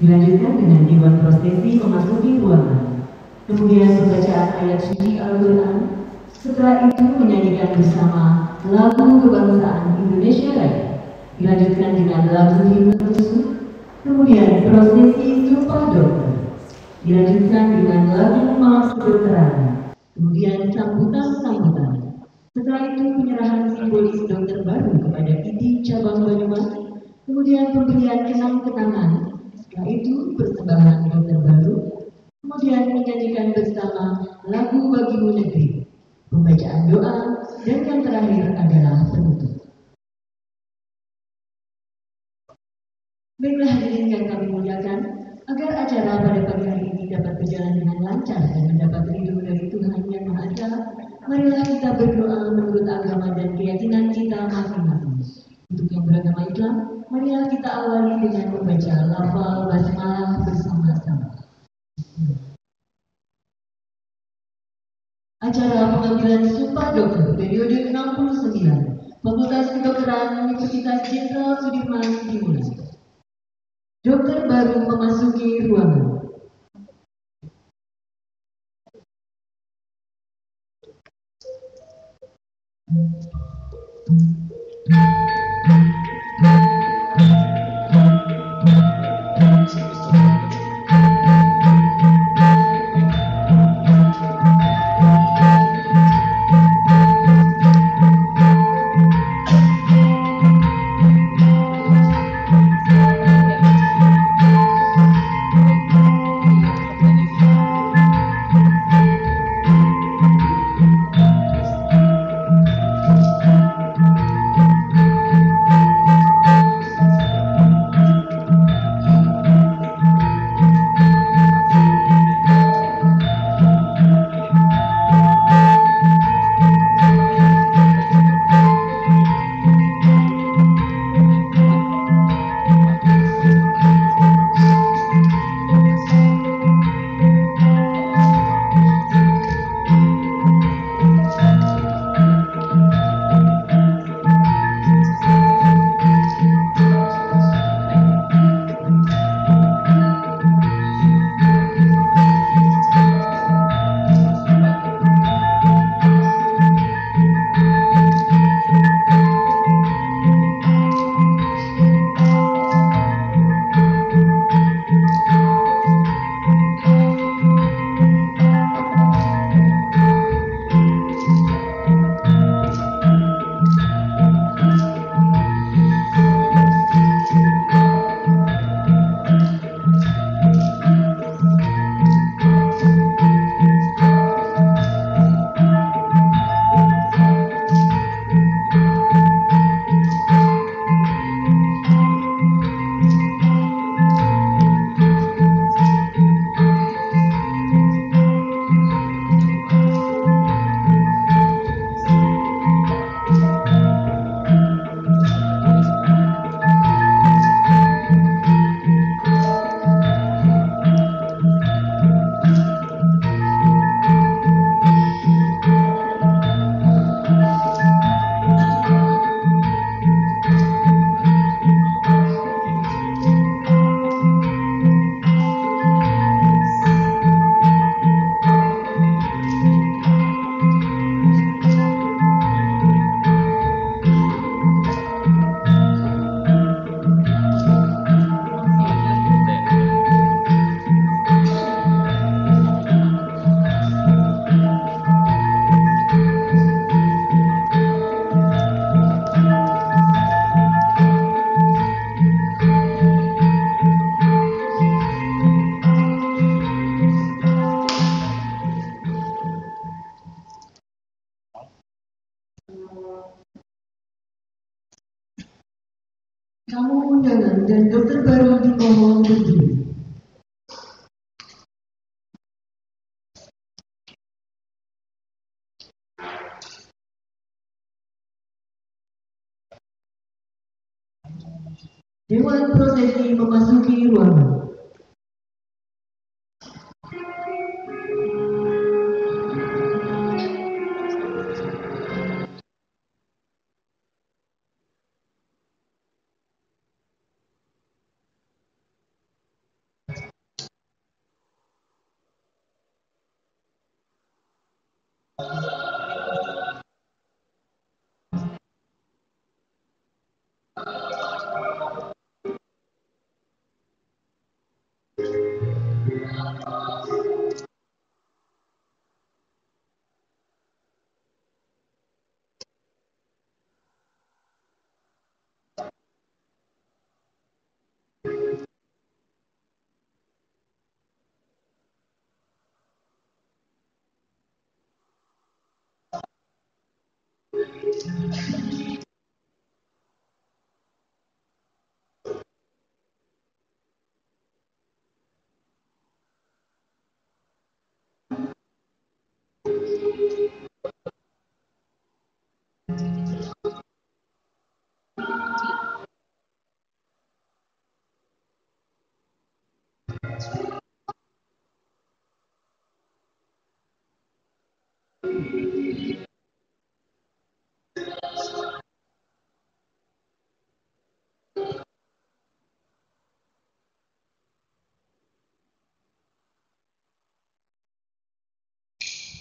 Dilanjutkan dengan Dewan Prosesi memasuki ruangan. Kemudian pembacaan ayat suci Al-Quran. Setelah itu menyanyikan bersama lagu kebangsaan Indonesia Raya. Dilanjutkan dengan lagu himne musuh. Kemudian prosesi Sumpah Dokter. Dilanjutkan dengan lagu Mas Kedokteran. Kemudian sambutan-sambutan. Setelah itu penyerahan simbolis dokter baru kepada ID cabang Banyumas. Kemudian pemberian kenang-kenangan. Setelah itu persembahan dokter baru, kemudian menyanyikan bersama lagu Bagimu Negeri, pembacaan doa, dan yang terakhir adalah penutup. Baiklah hadirin yang kami muliakan, agar acara pada pagi hari ini dapat berjalan dengan lancar dan mendapat ridho dari Tuhan Yang Maha Esa, marilah kita berdoa menurut agama dan keyakinan kita masing-masing. Untuk yang beragama Islam, marilah kita awali dengan membaca lafal basmalah bersama-sama. Acara pengambilan Sumpah Dokter periode 69, Fakultas Kedokteran Universitas Jenderal Sudirman dimulai. Dokter baru memasuki ruangan. Tamu undangan dan dokter baru dimohon berdiri. Dewan prosesi memasuki ruangan.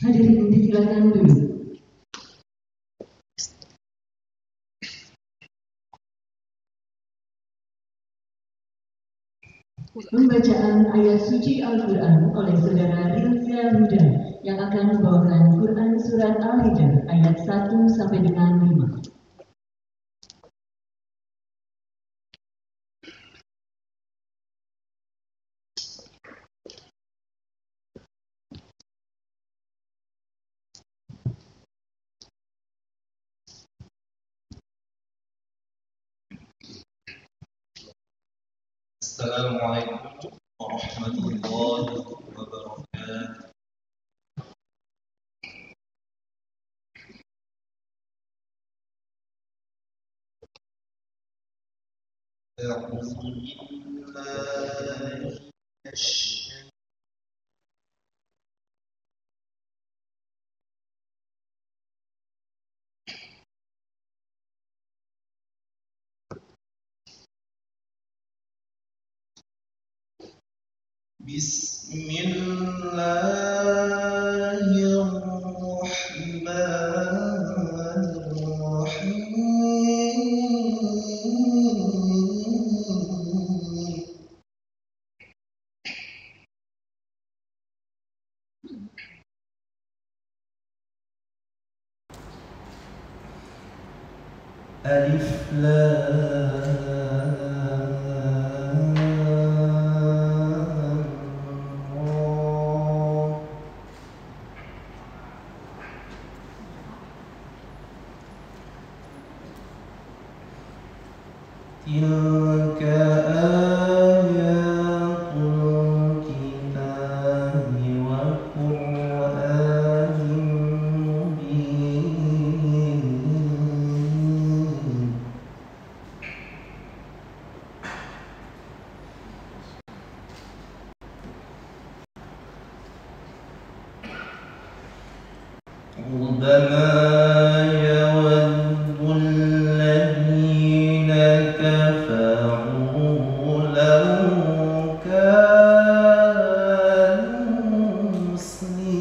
Hadirin disilakan dulu. Pembacaan ayat suci Al-Quran oleh Saudara Rilza Huda yang akan membawakan Quran Surat Al-Hijr ayat 1 sampai dengan 5. Assalamualaikum warahmatullahi wabarakatuh. أعوذ بالله من الشيطان بسم الله الرحمن الرحيم ألف لام را. تلك آيات الكتاب وقرآن مبين. ربما يود الذين كفروا لو كانوا مسلمين.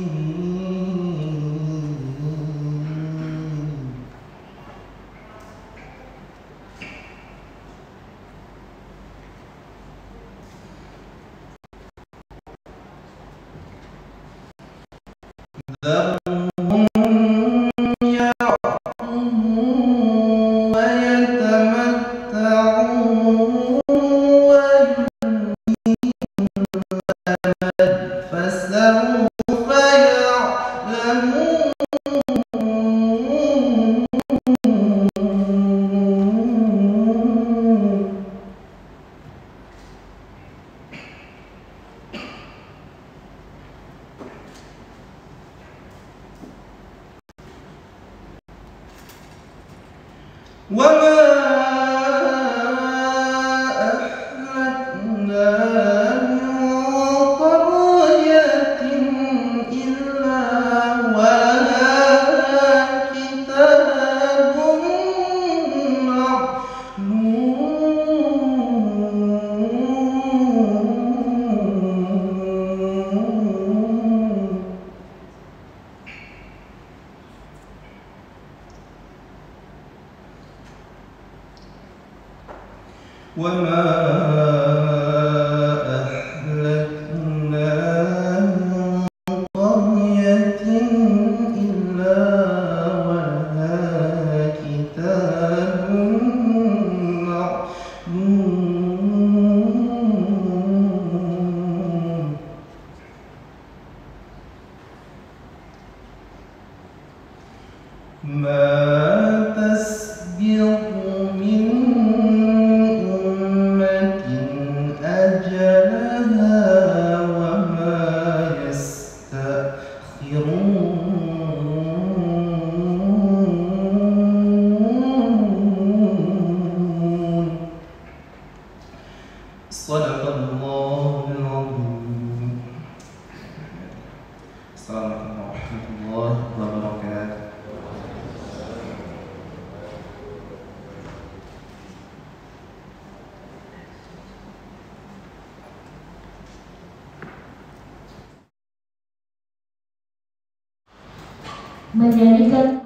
ذرهم يأكلوا ويتمتعوا ويلههم الأمل فسوف يعلمون. وما أهلكنا من قرية إلا ولها كتاب معلوم. menyanyikan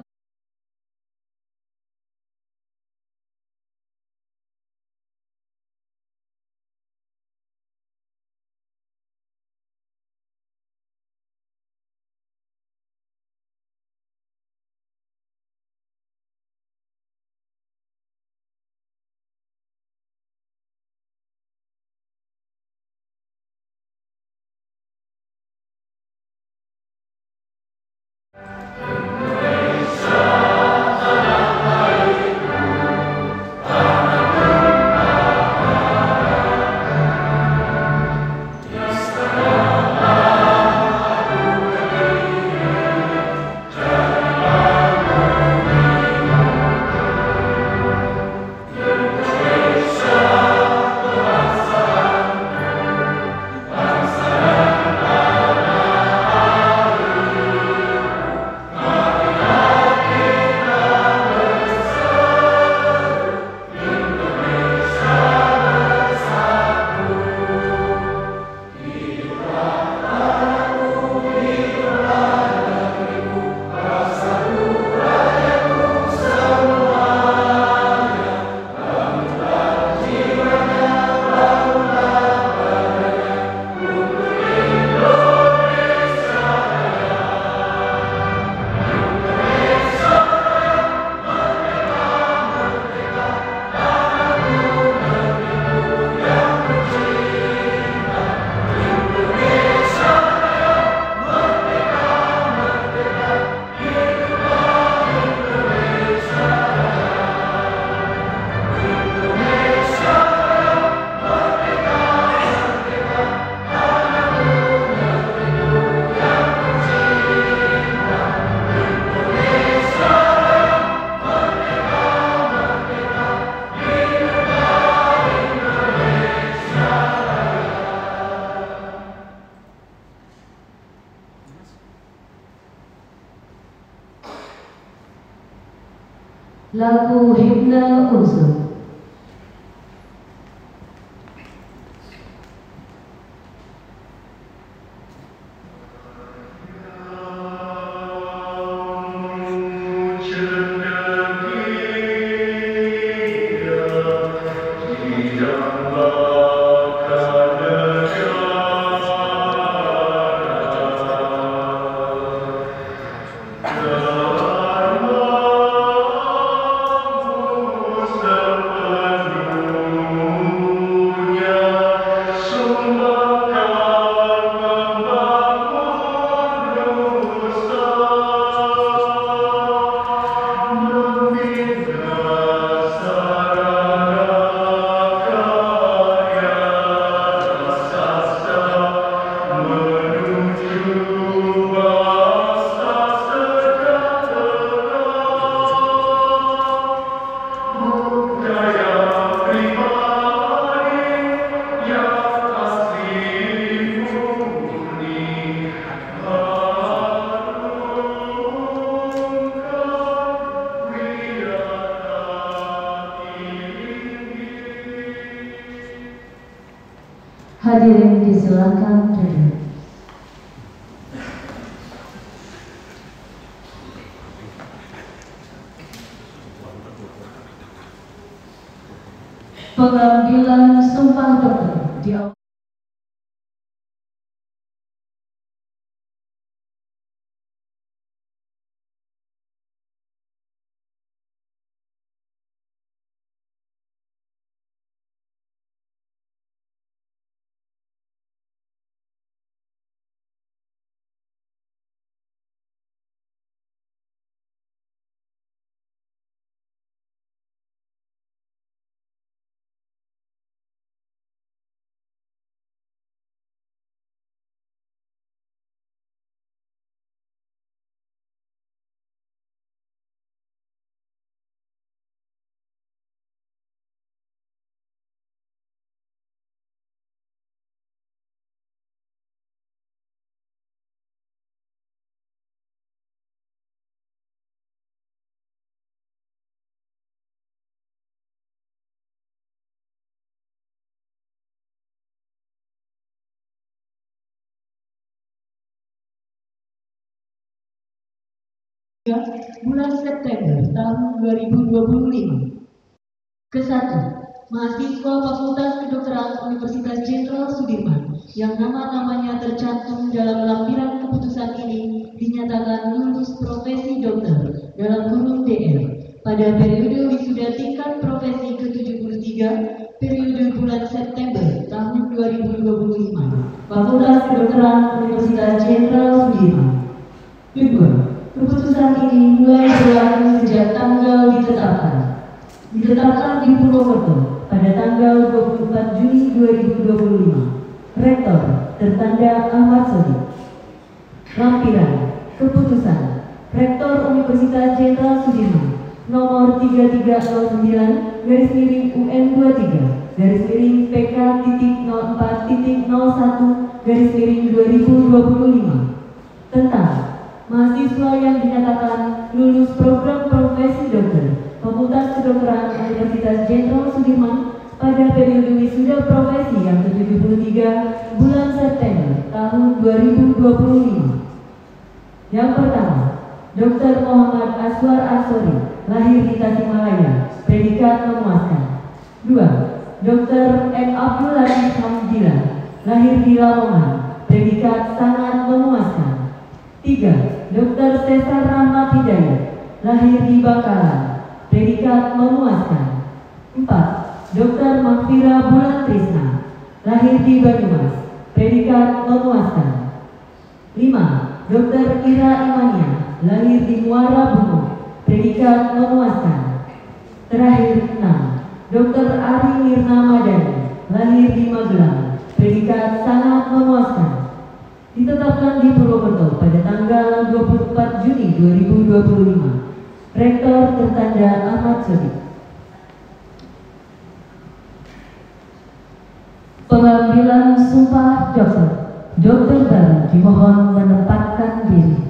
lagu Himne Unsur. Hadirin disilakan duduk. Pengambilan sumpah dokter di awal. Bulan September tahun 2025. Ke-1, mahasiswa Fakultas Kedokteran Universitas Jenderal Sudirman yang nama-namanya tercantum dalam lampiran keputusan ini dinyatakan lulus profesi dokter dalam kurung DR pada periode wisuda tingkat profesi ke-73 periode bulan September tahun 2025 Fakultas Kedokteran Universitas Jenderal Sudirman. Kedua, keputusan ini mulai berlaku sejak tanggal ditetapkan di Purwokerto pada tanggal 24 Juni 2025. Rektor tertanda Ahmad Sodiq. Lampiran keputusan Rektor Universitas Jenderal Sudirman nomor 33/9-PK.04.01/2025 tentang mahasiswa yang dinyatakan lulus program profesi dokter Fakultas Kedokteran Universitas Jenderal Sudirman pada periode wisuda profesi yang ke-73 bulan September tahun 2025. Yang pertama, Dr. Muhammad Aswar Ansori, lahir di Tasikmalaya, predikat memuaskan. 2. Dr. M. Abdul Latif Hamdillah, lahir di Lamongan, predikat sangat memuaskan. 3. Dr. Cesar Rahmat Hidayat, lahir di Bangkalan, predikat memuaskan. 4. Dr. Mahfira Bulan Trisna, lahir di Banyumas, predikat memuaskan. 5. Dr. Ira Imania, lahir di Muara Bungo, predikat memuaskan. Terakhir 6. Dr. Ari Mirna Madani, lahir di Magelang, predikat sangat memuaskan. Ditetapkan di Purwokerto pada tanggal 24 Juni 2025. Rektor tertanda Ahmad Sodiq. Pengambilan sumpah dokter. Dokter baru dimohon menempatkan diri.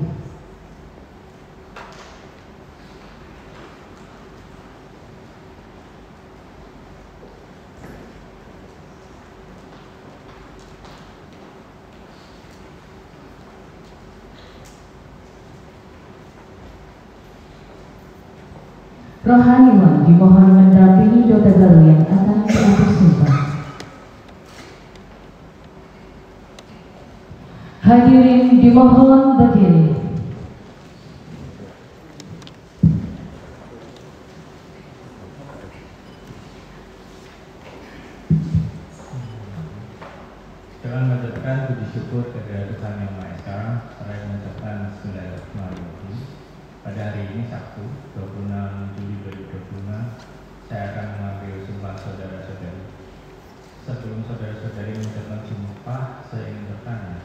Rohaniwan dimohon mendampingi dokter baru yang akan mengambil sumpah. Hadirin dimohon berdiri. Dengan mengucapkan puji syukur kepada Tuhan Yang Maha Esa, saya mengucapkan Bismillahirrahmanirrahim. Pada hari ini Sabtu 26 Juli 2025, saya akan mengambil sumpah saudara-saudari. Sebelum saudara-saudari mengucapkan sumpah, saya ingin bertanya,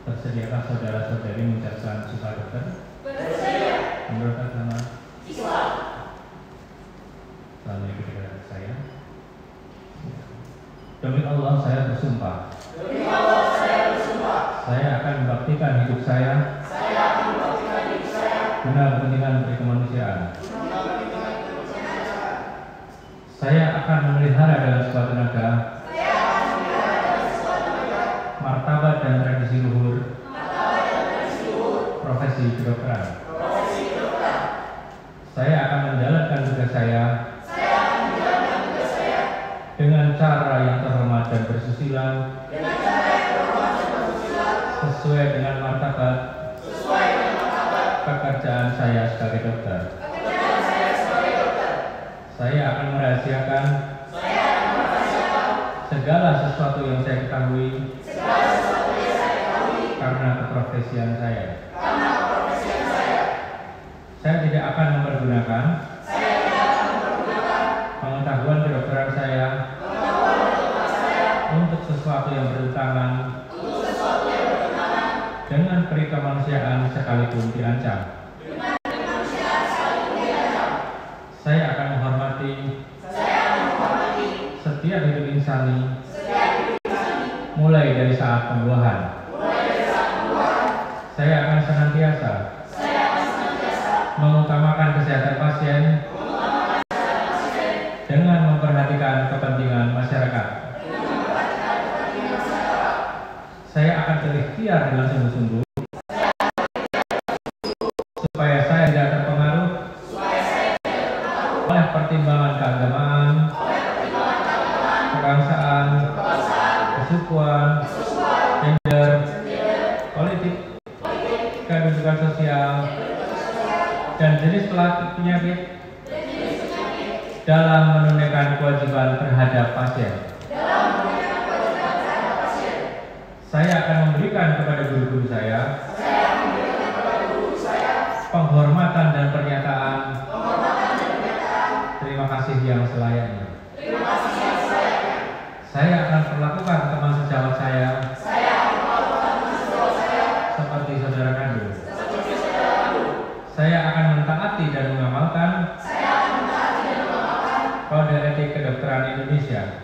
bersediakah saudara-saudari mengucapkan sumpah dokter? Bersedia. Menurut agama Islam. Lalu kepada saya. Demi Allah saya bersumpah. Demi Allah saya bersumpah. Saya akan membaktikan hidup saya. Saya akan membaktikan hidup saya. Guna kepentingan kemanusiaan. Saya akan memelihara dengan sekuat tenaga. Martabat dan tradisi luhur. Profesi kedokteran. Saya akan menjalankan tugas saya. kesusilaan sesuai dengan martabat pekerjaan saya sebagai dokter. Saya akan merahasiakan segala sesuatu yang saya ketahui karena keprofesian saya. Saya tidak akan mempergunakan pengetahuan kedokteran saya untuk sesuatu yang bertentangan dengan peri kemanusiaan sekalipun diancam. Saya akan menghormati setiap hidup insani mulai dari saat pembuahan. Saya akan senantiasa mengutamakan kesehatan pasien dengan memperhatikan kepentingan masyarakat. Saya akan berikhtiar dengan sungguh-sungguh supaya saya tidak terpengaruh oleh pertimbangan keagamaan, kebangsaan, kesukuan, gender, politik, kedudukan sosial, dan jenis penyakit dalam menunaikan kewajiban terhadap pasien. Saya akan memberikan kepada guru-guru saya penghormatan dan pernyataan terima kasih yang selayaknya. Saya akan perlakukan teman sejawat saya seperti saudara kandung. Saya akan mentaati dan mengamalkan Kode Etik Kedokteran Indonesia.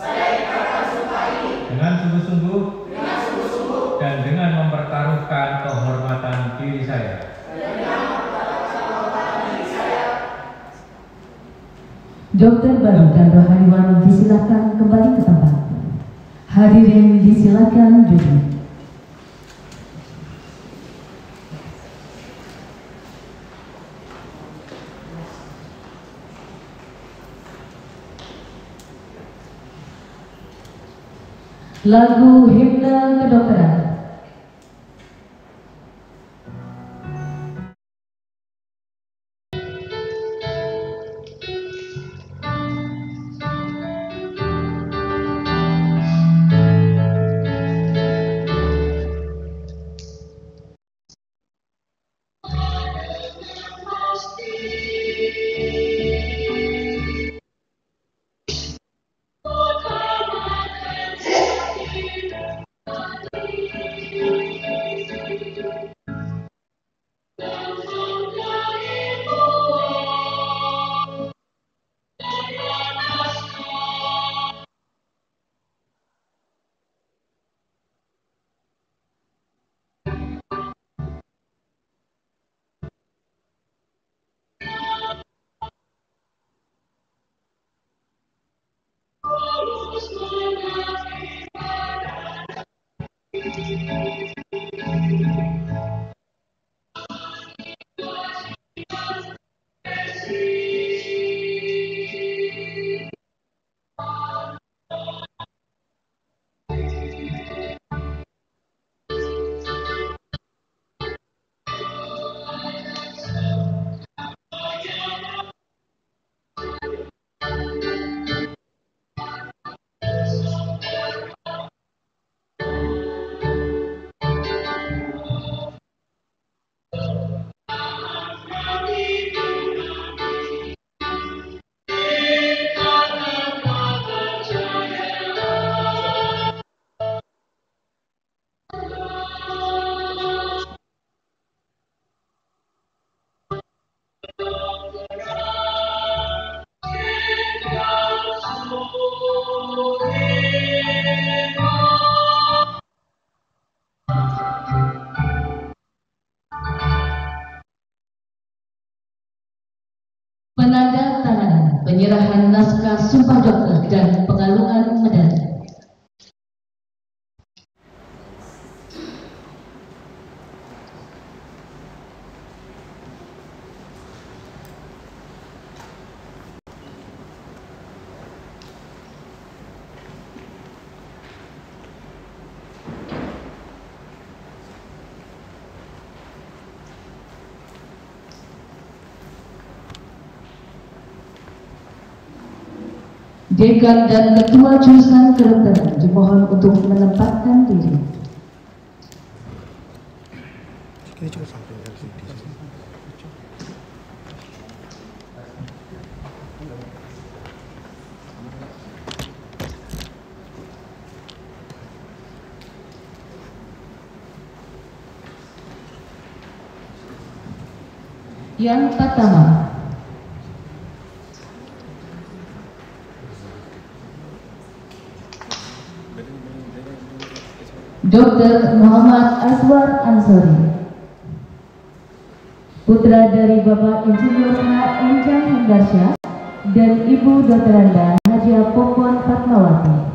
Saya ikrarkan sumpah ini dengan sungguh-sungguh dan dengan mempertaruhkan kehormatan diri saya. Dokter baru dan rohaniwan disilakan kembali ke tempat. Hadirin disilakan duduk. Lagu Himne Kedokteran. Penandatanganan penyerahan naskah sumpah dokter dan pengalungan medali. Dekan dan Ketua Jurusan Kedokteran dimohon untuk menempatkan diri. Yang pertama, Dr. Muhammad Aswar Ansori, putra dari Bapak Insinyur H. Enjang Hendarsyah dan Ibu Dr. Anda Hajia Popon Fatmawati.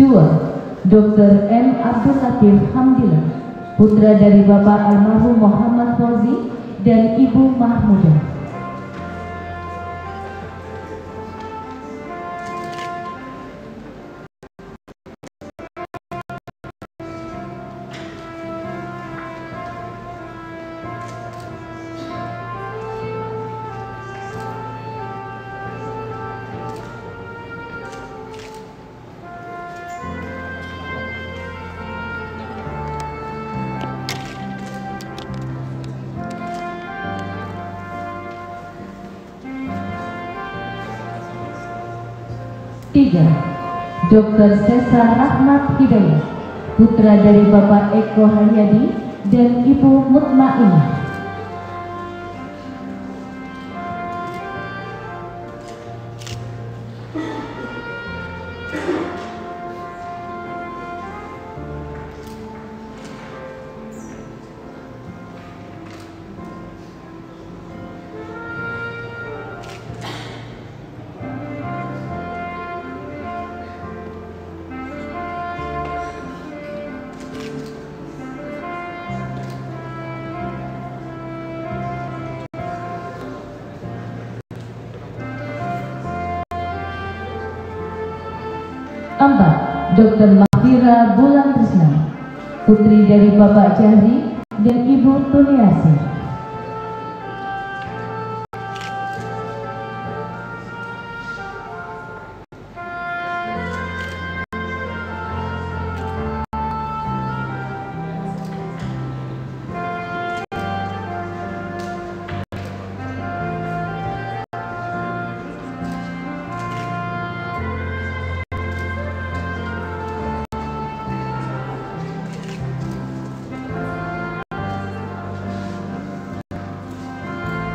Dua, Dr. M. Abdul Latif Hamdillah, putra dari Bapak almarhum Muhammad Fauzi dan Ibu Mahmudah. Tiga, Dr. Sesa Rahmat Hidayat, putra dari Bapak Eko Haryadi dan Ibu Mutmainah. Empat, Dr. Mahfira Bulan Trisna, putri dari Bapak Jahri dan Ibu Tuniasi.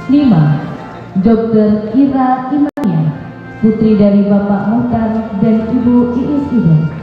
Lima, Dr. Ira Imania, putri dari Bapak Muhtar dan Ibu Iis Ida.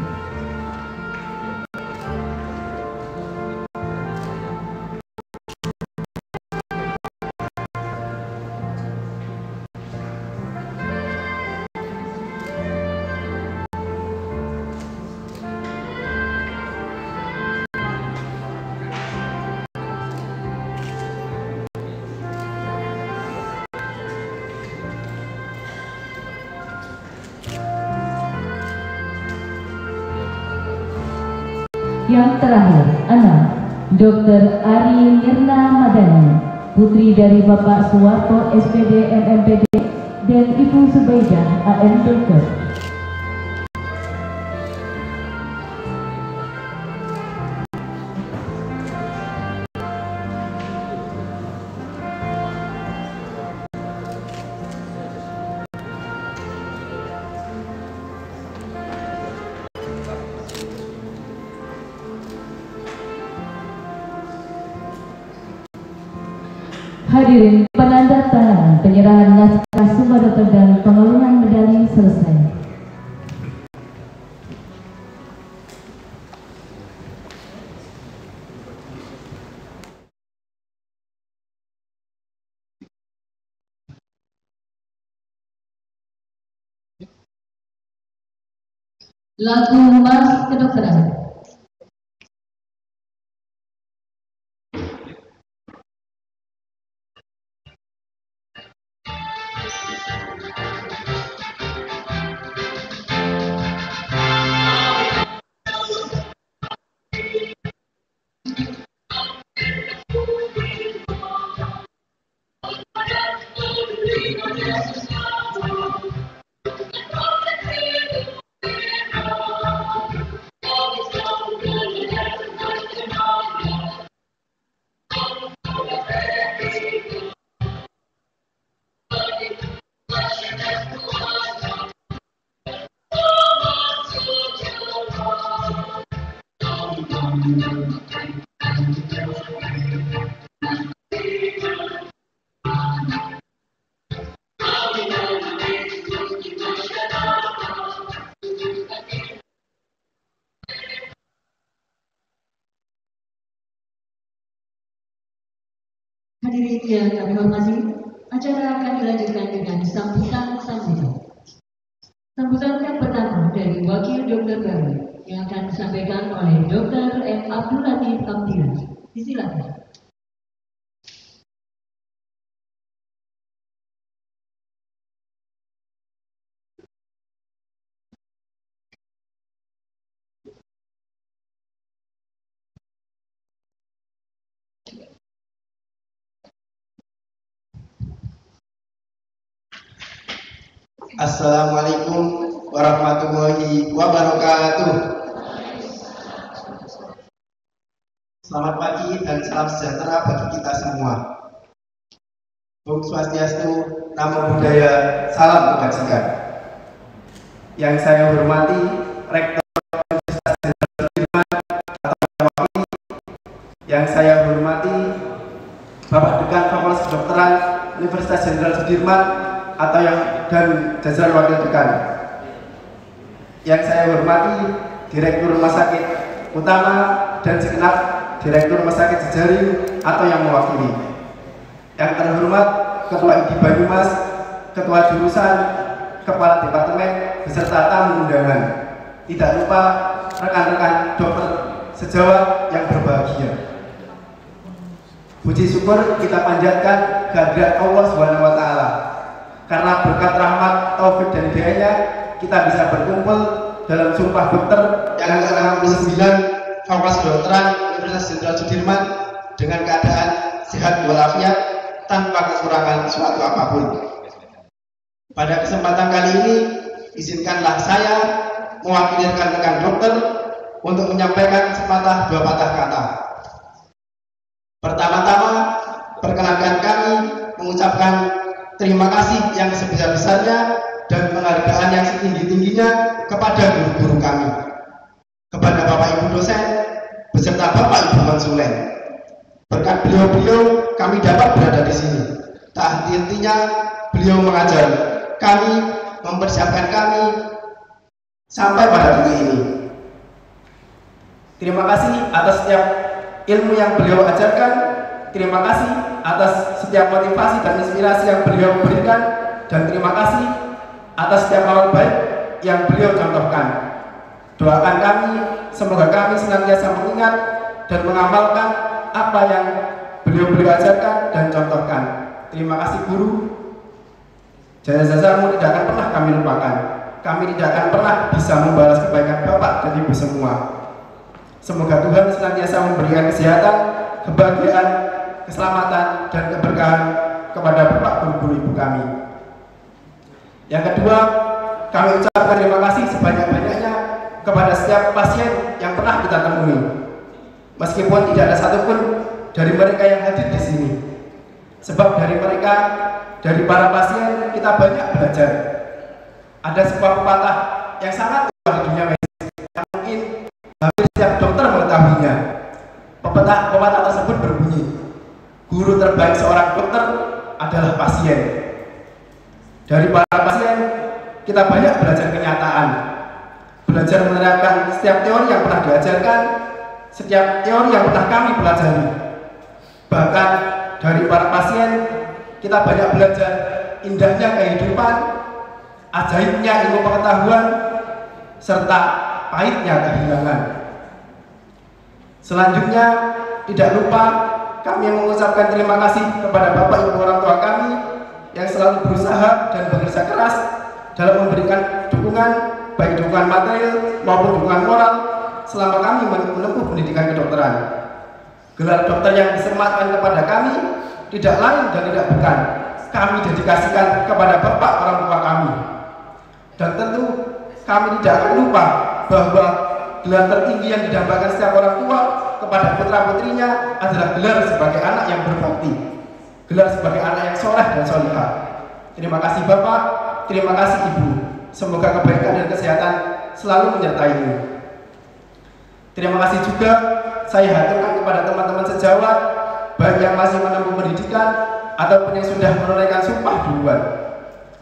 Yang terakhir, 6, Dr. Ari Mirna Madani, putri dari Bapak Suwarto SPD MMPD dan Ibu Subaidah AM Dokter. Hadirin, penandatanganan penyerahan naskah sumpah dokter dan pengalungan medali selesai. Lagu Mars Kedokteran. Hadirin yang kami hormati, acara akan dilanjutkan dengan sambutan. Sambutan yang pertama dari Wakil Dokter Baru yang akan disampaikan oleh Dr. M. Abdul Latif Kamtiran. Disilakan. Assalamualaikum warahmatullahi wabarakatuh. Selamat pagi dan salam sejahtera bagi kita semua. Om Swastiastu, Namo Buddhaya, salam kebajikan. Yang saya hormati Rektor Universitas Jenderal Sudirman atau Wakil, yang saya hormati Bapak Dekan Fakultas Kedokteran Universitas Jenderal Sudirman atau dan jajaran wakil dekan, yang saya hormati Direktur Rumah Sakit Utama dan segenap Direktur Rumah Sakit Jejaring atau yang mewakili, yang terhormat Ketua ID Banyumas, Ketua Jurusan, Kepala Departemen beserta tamu undangan, tidak lupa rekan-rekan dokter sejawat yang berbahagia. Puji syukur kita panjatkan kehadirat Allah Subhanahu wa Ta'ala. Karena berkat rahmat, taufik dan hidayahnya, kita bisa berkumpul dalam Sumpah Dokter yang ke-69 Fakultas Kedokteran Universitas Jenderal Sudirman dengan keadaan sehat walafiat tanpa kekurangan suatu apapun. Pada kesempatan kali ini, izinkanlah saya mewakili rekan-rekan dokter untuk menyampaikan sepatah dua patah kata. Pertama-tama, perkenankan kami mengucapkan terima kasih yang sebesar-besarnya dan penghargaan yang setinggi-tingginya kepada guru-guru kami, kepada Bapak Ibu dosen beserta Bapak Ibu konsulen. Berkat beliau-beliau kami dapat berada di sini. Tak henti-hentinya beliau mengajar kami, mempersiapkan kami sampai pada detik ini. Terima kasih atas setiap ilmu yang beliau ajarkan. Terima kasih atas setiap motivasi dan inspirasi yang beliau berikan, dan terima kasih atas setiap hal baik yang beliau contohkan. Doakan kami, semoga kami senantiasa mengingat dan mengamalkan apa yang beliau ajarkan dan contohkan. Terima kasih guru. Jasa-jasamu tidak akan pernah kami lupakan. Kami tidak akan pernah bisa membalas kebaikan Bapak dan Ibu semua. Semoga Tuhan senantiasa memberikan kesehatan, kebahagiaan, keselamatan dan keberkahan kepada Bapak guru-guru Ibu kami. Yang kedua, kami ucapkan terima kasih sebanyak-banyaknya kepada setiap pasien yang pernah kita temui. Meskipun tidak ada satupun dari mereka yang hadir di sini. Sebab dari mereka, dari para pasien, kita banyak belajar. Ada sebuah pepatah yang sangat luar di dunia medis yang mungkin hampir setiap dokter mengetahuinya. Pepatah tersebut berbunyi, guru terbaik seorang dokter adalah pasien. Dari para pasien, kita banyak belajar kenyataan, belajar menerapkan setiap teori yang pernah diajarkan, setiap teori yang pernah kami pelajari. Bahkan dari para pasien, kita banyak belajar indahnya kehidupan, ajaibnya ilmu pengetahuan, serta pahitnya kehilangan. Selanjutnya, tidak lupa kami mengucapkan terima kasih kepada Bapak Ibu orang tua kami yang selalu berusaha dan bekerja keras dalam memberikan dukungan, baik dukungan material maupun dukungan moral selama kami menempuh pendidikan kedokteran. Gelar dokter yang disematkan kepada kami tidak lain dan tidak bukan kami dedikasikan kepada Bapak orang tua kami. Dan tentu kami tidak akan lupa bahwa gelar tertinggi yang didambakan setiap orang tua kepada putra-putrinya adalah gelar sebagai anak yang berbakti, gelar sebagai anak yang soleh dan solihah. Terima kasih Bapak, terima kasih Ibu. Semoga kebaikan dan kesehatan selalu menyertaimu. Terima kasih juga saya haturkan kepada teman-teman sejawat, baik yang masih menempuh pendidikan ataupun yang sudah menunaikan sumpah duluan.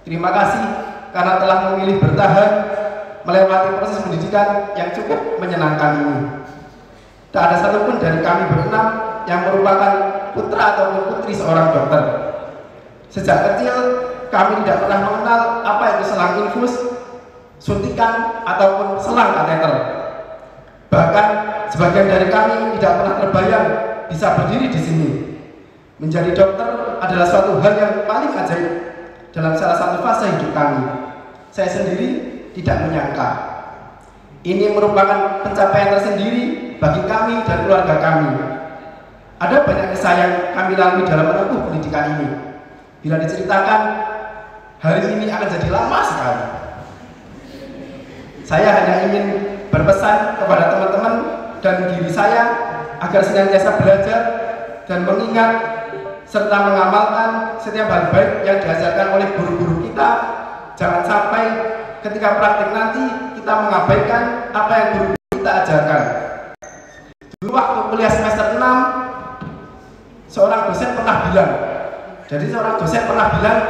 Terima kasih karena telah memilih bertahan melewati proses pendidikan yang cukup menyenangkan ini. Tak ada satupun dari kami berenam yang merupakan putra ataupun putri seorang dokter. Sejak kecil kami tidak pernah mengenal apa itu selang infus, suntikan ataupun selang kateter. Bahkan sebagian dari kami tidak pernah terbayang bisa berdiri di sini. Menjadi dokter adalah suatu hal yang paling ajaib dalam salah satu fase hidup kami. Saya sendiri tidak menyangka. Ini merupakan pencapaian tersendiri bagi kami dan keluarga kami. Ada banyak kisah yang kami lalui dalam menempuh pendidikan ini. Bila diceritakan, hari ini akan jadi lama sekali. Saya hanya ingin berpesan kepada teman-teman dan diri saya agar senantiasa belajar dan mengingat serta mengamalkan setiap hal baik yang diajarkan oleh guru-guru kita. Jangan sampai ketika praktik nanti kita mengabaikan apa yang guru kita ajarkan. Dulu waktu kuliah semester 6, seorang dosen pernah bilang,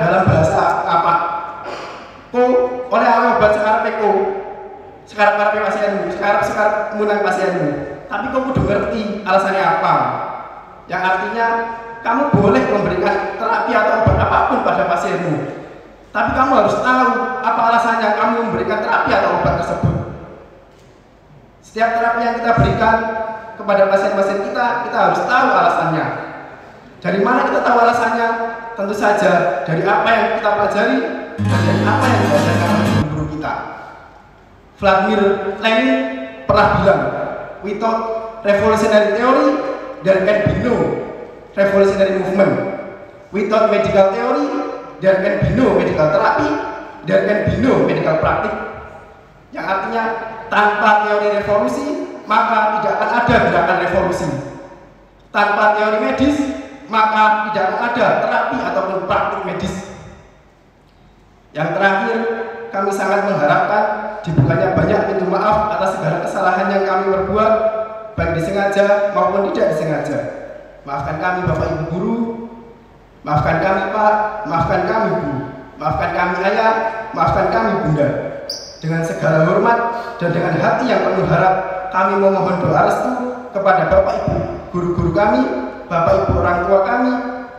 dalam bahasa apa? Oleh obat sekarang peko, sekarang pasienmu, sekarang menang pasienmu. Tapi kamu udah ngerti alasannya apa? Yang artinya kamu boleh memberikan terapi atau obat apapun pada pasienmu. Tapi kamu harus tahu apa alasannya kamu memberikan terapi atau obat tersebut. Setiap terapi yang kita berikan kepada pasien-pasien kita harus tahu alasannya. Dari mana kita tahu alasannya? Tentu saja dari apa yang kita pelajari dan dari apa yang diajarkan oleh guru kita. Vladimir Lenin pernah bilang, without revolutionary theory, there can be no revolutionary movement. Without medical theory, there can be no medical therapy, there can be no medical practice. Yang artinya tanpa teori revolusi maka tidak akan ada gerakan revolusi. Tanpa teori medis maka tidak akan ada terapi ataupun praktik medis. Yang terakhir, kami sangat mengharapkan dibukanya banyak pintu maaf atas segala kesalahan yang kami perbuat, baik disengaja maupun tidak disengaja. Maafkan kami Bapak Ibu guru, maafkan kami Pak, maafkan kami Bu, maafkan kami Ayah, maafkan kami Bunda. Dengan segala hormat dan dengan hati yang penuh harap, kami memohon doa restu kepada Bapak Ibu guru-guru kami, Bapak Ibu orang tua kami,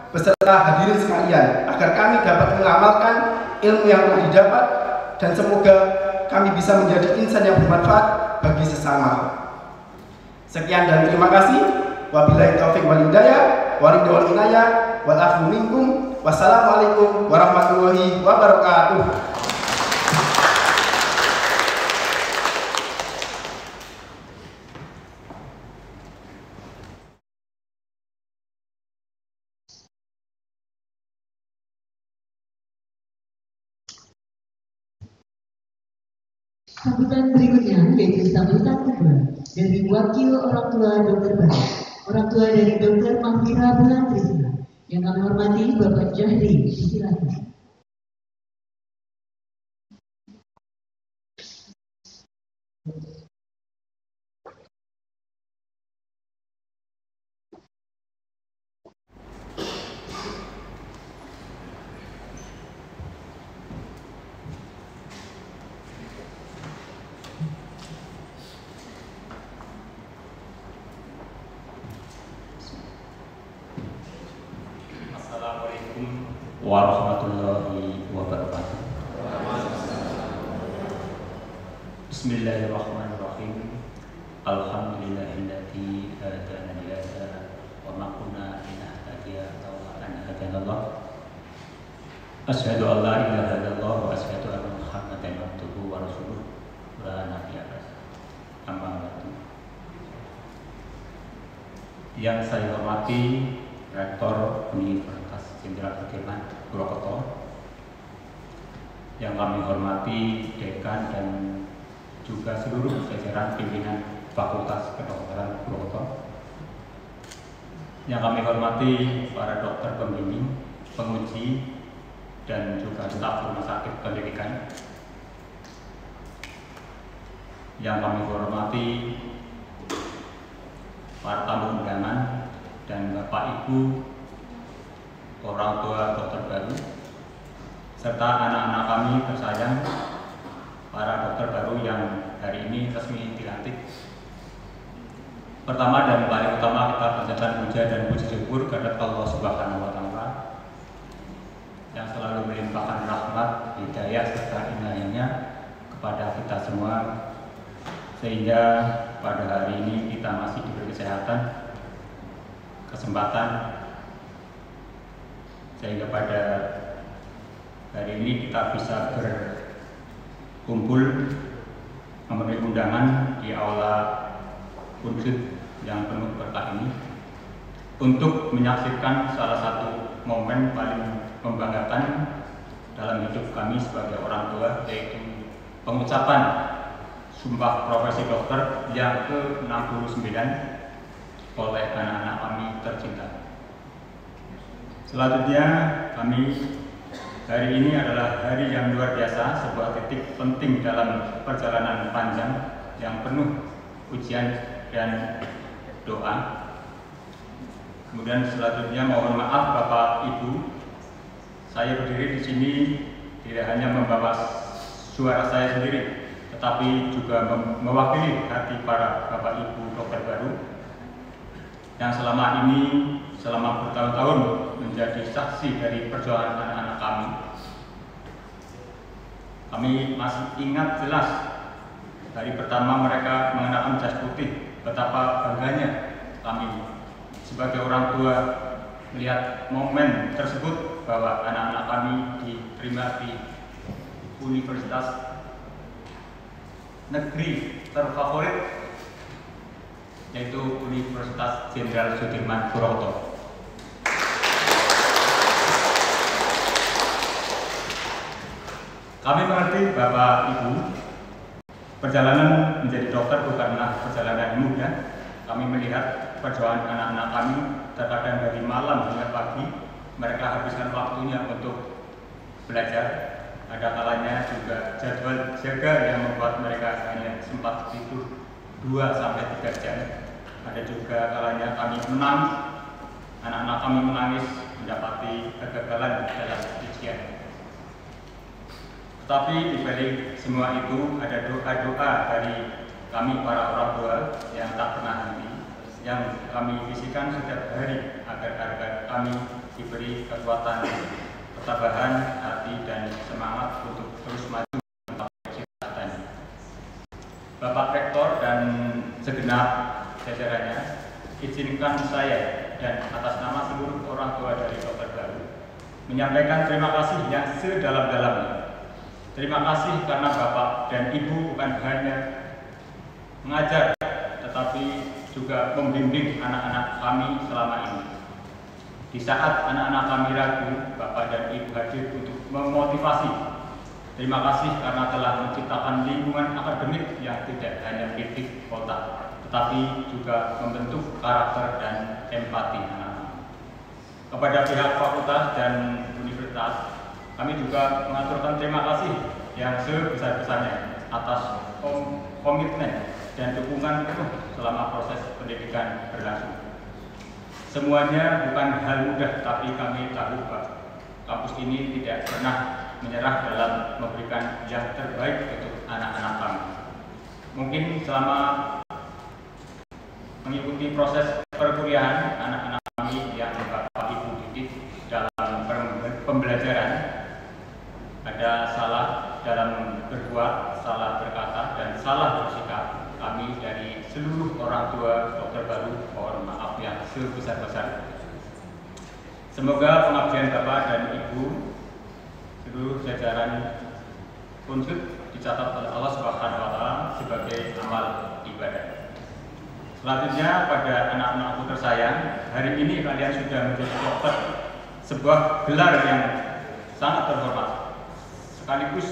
beserta hadirin sekalian, agar kami dapat mengamalkan ilmu yang telah didapat dan semoga kami bisa menjadi insan yang bermanfaat bagi sesama. Sekian dan terima kasih. Wabillahi taufiq wal hidayah, waridul inayah, wal afu minkum. Wassalamualaikum warahmatullahi wabarakatuh. Sambutan berikutnya yaitu sambutan kedua dari wakil orang tua Dr. Baik, orang tua dari Dr. Mahfira Bulan Trisna. Yang kami hormati Bapak Jahri, silakan. Warahmatullahi wabarakatuh. Bismillahirrahmanirrahim. Alhamdulillahilladzi hadana li hadza wa ma kunna linahtadiya laula an hadanallah. Asyhadu an la ilaha illallah wa asyhadu anna Muhammadan abduhu wa rasuluh la nabiyya ba'da. Amma ba'du. Yang saya hormati Rektor Universitas Jenderal Sudirman Purwokerto, yang kami hormati Dekan dan juga seluruh jajaran pimpinan Fakultas Kedokteran Purwokerto, yang kami hormati para dokter pembimbing, penguji, dan juga staf rumah sakit pendidikan, yang kami hormati para tamu undangan dan Bapak Ibu orang tua dokter baru, serta anak-anak kami tersayang, para dokter baru yang hari ini resmi dilantik. Pertama dan paling utama kita panjatkan puja dan puji syukur kepada Allah Subhanahu wa Ta'ala yang selalu melimpahkan rahmat, hidayah serta inayahnya kepada kita semua, sehingga pada hari ini kita masih diberi kesehatan, kesempatan, sehingga pada hari ini kita bisa berkumpul memenuhi undangan di aula Unsud yang penuh berkah ini untuk menyaksikan salah satu momen paling membanggakan dalam hidup kami sebagai orang tua, yaitu pengucapan Sumpah Profesi Dokter yang ke-69 oleh anak-anak kami tercinta. Selanjutnya, hari ini adalah hari yang luar biasa, sebuah titik penting dalam perjalanan panjang yang penuh ujian dan doa. Kemudian selanjutnya mohon maaf Bapak Ibu, saya berdiri di sini tidak hanya membawa suara saya sendiri, tetapi juga mewakili hati para Bapak Ibu dokter baru yang selama bertahun-tahun menjadi saksi dari perjuangan anak-anak kami. Kami masih ingat jelas dari pertama mereka mengenakan jas putih, betapa bangganya kami sebagai orang tua melihat momen tersebut bahwa anak-anak kami diterima di universitas negeri terfavorit, yaitu Universitas Jenderal Sudirman Purwokerto. Kami mengerti Bapak Ibu, perjalanan menjadi dokter bukanlah perjalanan yang mudah. Kami melihat perjuangan anak-anak kami, terkadang dari malam hingga pagi mereka habiskan waktunya untuk belajar. Ada kalanya juga jadwal jaga yang membuat mereka hanya sempat tidur 2-3 jam. Ada juga kalanya kami menangis, anak-anak kami menangis mendapati kegagalan dalam ujian. Tetapi di balik semua itu ada doa-doa dari kami para orang tua yang tak pernah henti, yang kami bisikan setiap hari agar kami diberi kekuatan, ketabahan hati dan semangat untuk terus maju mencapai cita-cita. Bapak Rektor dan segenap jajarannya, izinkan saya dan atas nama seluruh orang tua dari dokter baru menyampaikan terima kasih yang sedalam-dalamnya. Terima kasih karena Bapak dan Ibu bukan hanya mengajar, tetapi juga membimbing anak-anak kami selama ini. Di saat anak-anak kami ragu, Bapak dan Ibu hadir untuk memotivasi. Terima kasih karena telah menciptakan lingkungan akademik yang tidak hanya kritik otak, tetapi juga membentuk karakter dan empati anak-anak. Kepada pihak fakultas dan universitas, kami juga mengaturkan terima kasih yang sebesar-besarnya atas komitmen dan dukungan penuh selama proses pendidikan berlangsung. Semuanya bukan hal mudah, tapi kami tahu bahwa kampus ini tidak pernah menyerah dalam memberikan yang terbaik untuk anak-anak kami. Mungkin selama mengikuti proses perkuliahan, anak-anak kami yang Bapak Ibu didik dalam pembelajaran ada salah dalam berbuat, salah berkata, dan salah bersikap, kami dari seluruh orang tua dokter baru mohon maaf yang sebesar-besarnya. Semoga pengabdian Bapak dan Ibu seluruh jajaran unsur dicatat oleh Allah Subhanahu wa Ta'ala sebagai amal ibadah. Selanjutnya pada anak-anakku tersayang, hari ini kalian sudah menjadi dokter, sebuah gelar yang sangat terhormat, sekaligus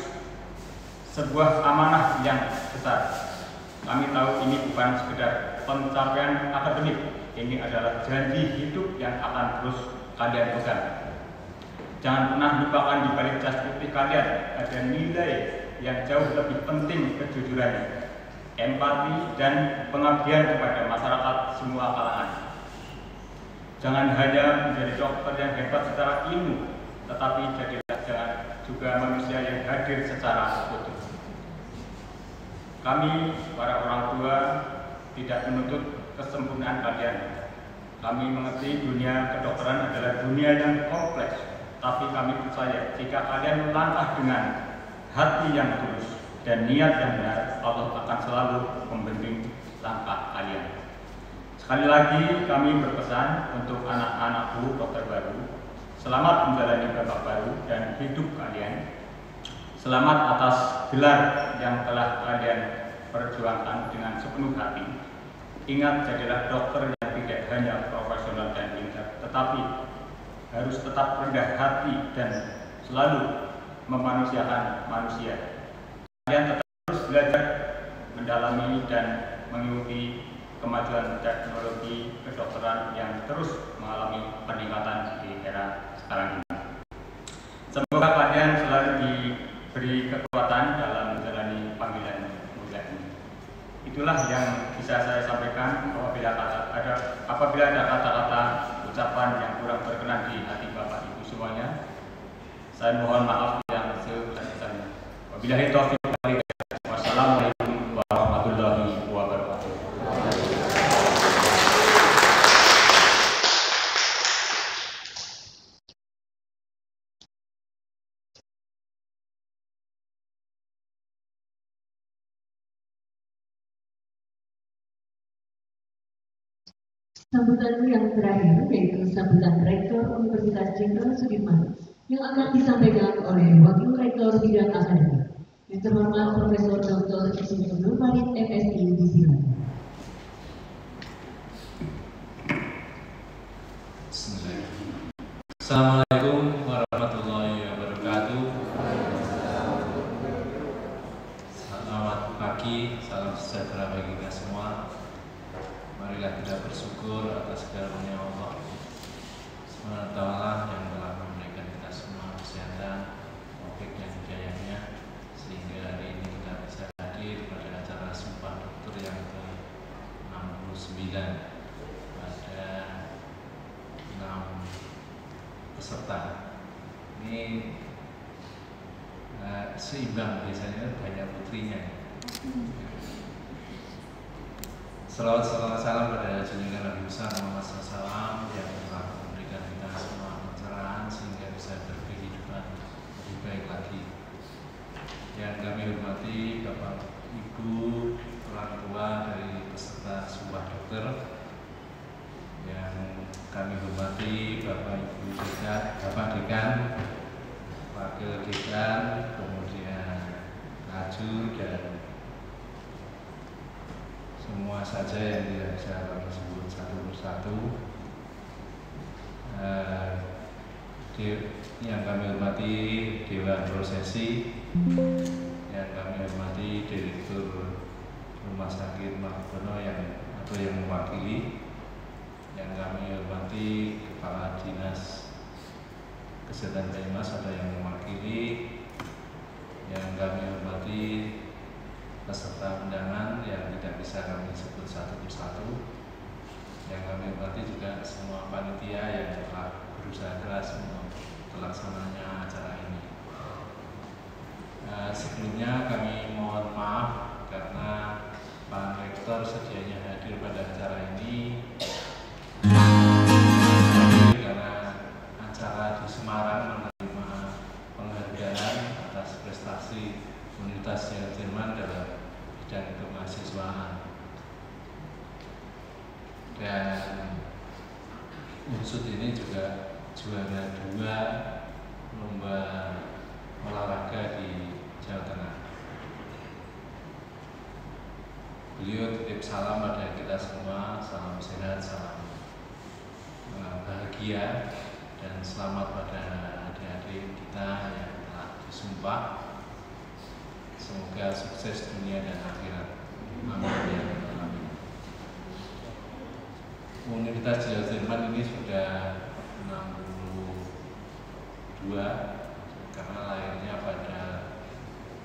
sebuah amanah yang besar. Kami tahu ini bukan sekedar pencapaian akademik, ini adalah janji hidup yang akan terus kalian pegang. Jangan pernah lupakan di balik jas putih kalian ada nilai yang jauh lebih penting, kejujuran, empati, dan pengabdian kepada masyarakat semua kalangan. Jangan hanya menjadi dokter yang hebat secara ilmu, tetapi jadilah juga manusia yang hadir secara utuh. Kami, para orang tua, tidak menuntut kesempurnaan kalian. Kami mengerti dunia kedokteran adalah dunia yang kompleks, tapi kami percaya jika kalian melangkah dengan hati yang tulus dan niat yang benar, Allah akan selalu membimbing langkah kalian. Sekali lagi kami berpesan untuk anak-anakku dokter baru, selamat menjalani babak baru dan hidup kalian. Selamat atas gelar yang telah kalian perjuangkan dengan sepenuh hati. Ingat, jadilah dokter yang tidak hanya profesional dan pintar, tetapi harus tetap rendah hati dan selalu memanusiakan manusia. Kalian tetap terus belajar, mendalami, dan mengikuti kemajuan teknologi kedokteran yang terus mengalami peningkatan di era sekarang ini. Semoga kalian selalu diberi kekuatan dalam menjalani panggilan mulia ini. Itulah yang bisa saya sampaikan. Apabila ada kata-kata ucapan yang kurang berkenan di hati Bapak Ibu semuanya, saya mohon maaf yang sebesar-besarnya. Wabillahi taufiq wal hidayah. Wassalamualaikum warahmatullahi wabarakatuh. Sambutan yang terakhir yaitu sambutan Rektor Universitas Jenderal Sudirman yang akan disampaikan oleh Wakil Rektor Bidang Akademik yang terhormat Profesor Dr. Insinyur Nur Farid MSI disilakan. Assalamualaikum warahmatullahi wabarakatuh. Selamat pagi, salam sejahtera bagi kita semua. Marilah kita bersyukur atas karunia Allah SWT yang telah memberikan kita semua kesehatan, taufik dan hidayahnya, sehingga hari ini kita bisa hadir pada acara Sumpah Dokter yang ke-69 pada 6 peserta. Ini seimbang, biasanya banyak putrinya. Salawat salam pada junjungan Nabi besar Muhammad SAW yang telah memberikan kita semua pencerahan sehingga bisa berkehidupan lebih baik lagi. Yang kami hormati Bapak Ibu orang tua dari peserta Sumpah Dokter, yang kami hormati Bapak Ibu Dekan, Bapak Dekan, Wakil Dekan, kemudian Kajur dan semua saja yang tidak bisa kami sebut satu persatu. Yang kami hormati Dewan Prosesi, yang kami hormati Direktur Rumah Sakit Margono yang mewakili, yang kami hormati Kepala Dinas Kesehatan Banyumas ada yang mewakili, yang kami hormati peserta undangan yang tidak bisa kami sebut satu persatu, yang kami hormati juga semua panitia yang telah berusaha keras untuk terlaksananya acara ini. Sebelumnya kami mohon maaf karena Pak Rektor sedianya hadir pada acara ini, karena acara di Semarang menerima penghargaan atas prestasi Universitas Jenderal Sudirman dalam kemahasiswaan. Dan Unsud ini juga juara 2 lomba olahraga di Jawa Tengah. Beliau titip salam pada kita semua, salam sehat, salam bahagia, dan selamat pada adik-adik kita yang telah disumpah. Semoga sukses dunia dan akhirat. Amin ya rabbal alamin. Universitas Jenderal Sudirman ini sudah 62 karena lahirnya pada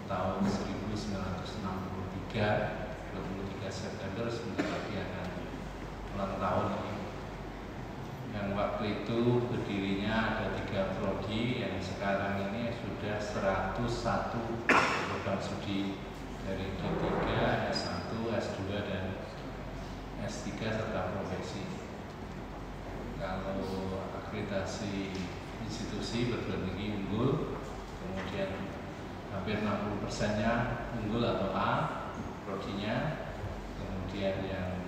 tahun 1963, 23 September, sebentar lagi akan ulang tahun ini. Yang waktu itu berdirinya ada 3 prodi, yang sekarang ini sudah 101 program studi dari D3, S1, S2, dan S3 serta profesi. Kalau akreditasi institusi perguruan tinggi unggul, kemudian hampir 60%-nya unggul atau A prodinya, kemudian yang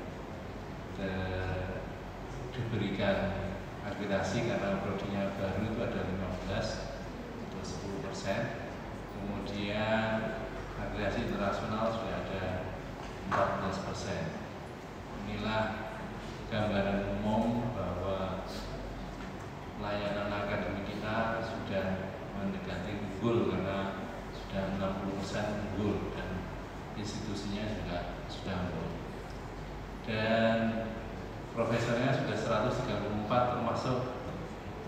diberikan akreditasi karena prodinya baru itu ada 15 atau 10%, kemudian akreditasi internasional sudah ada 14%. Inilah gambaran umum bahwa layanan akademik kita sudah mendekati unggul karena sudah 60% unggul dan institusinya juga sudah unggul. Dan profesornya sudah 134, termasuk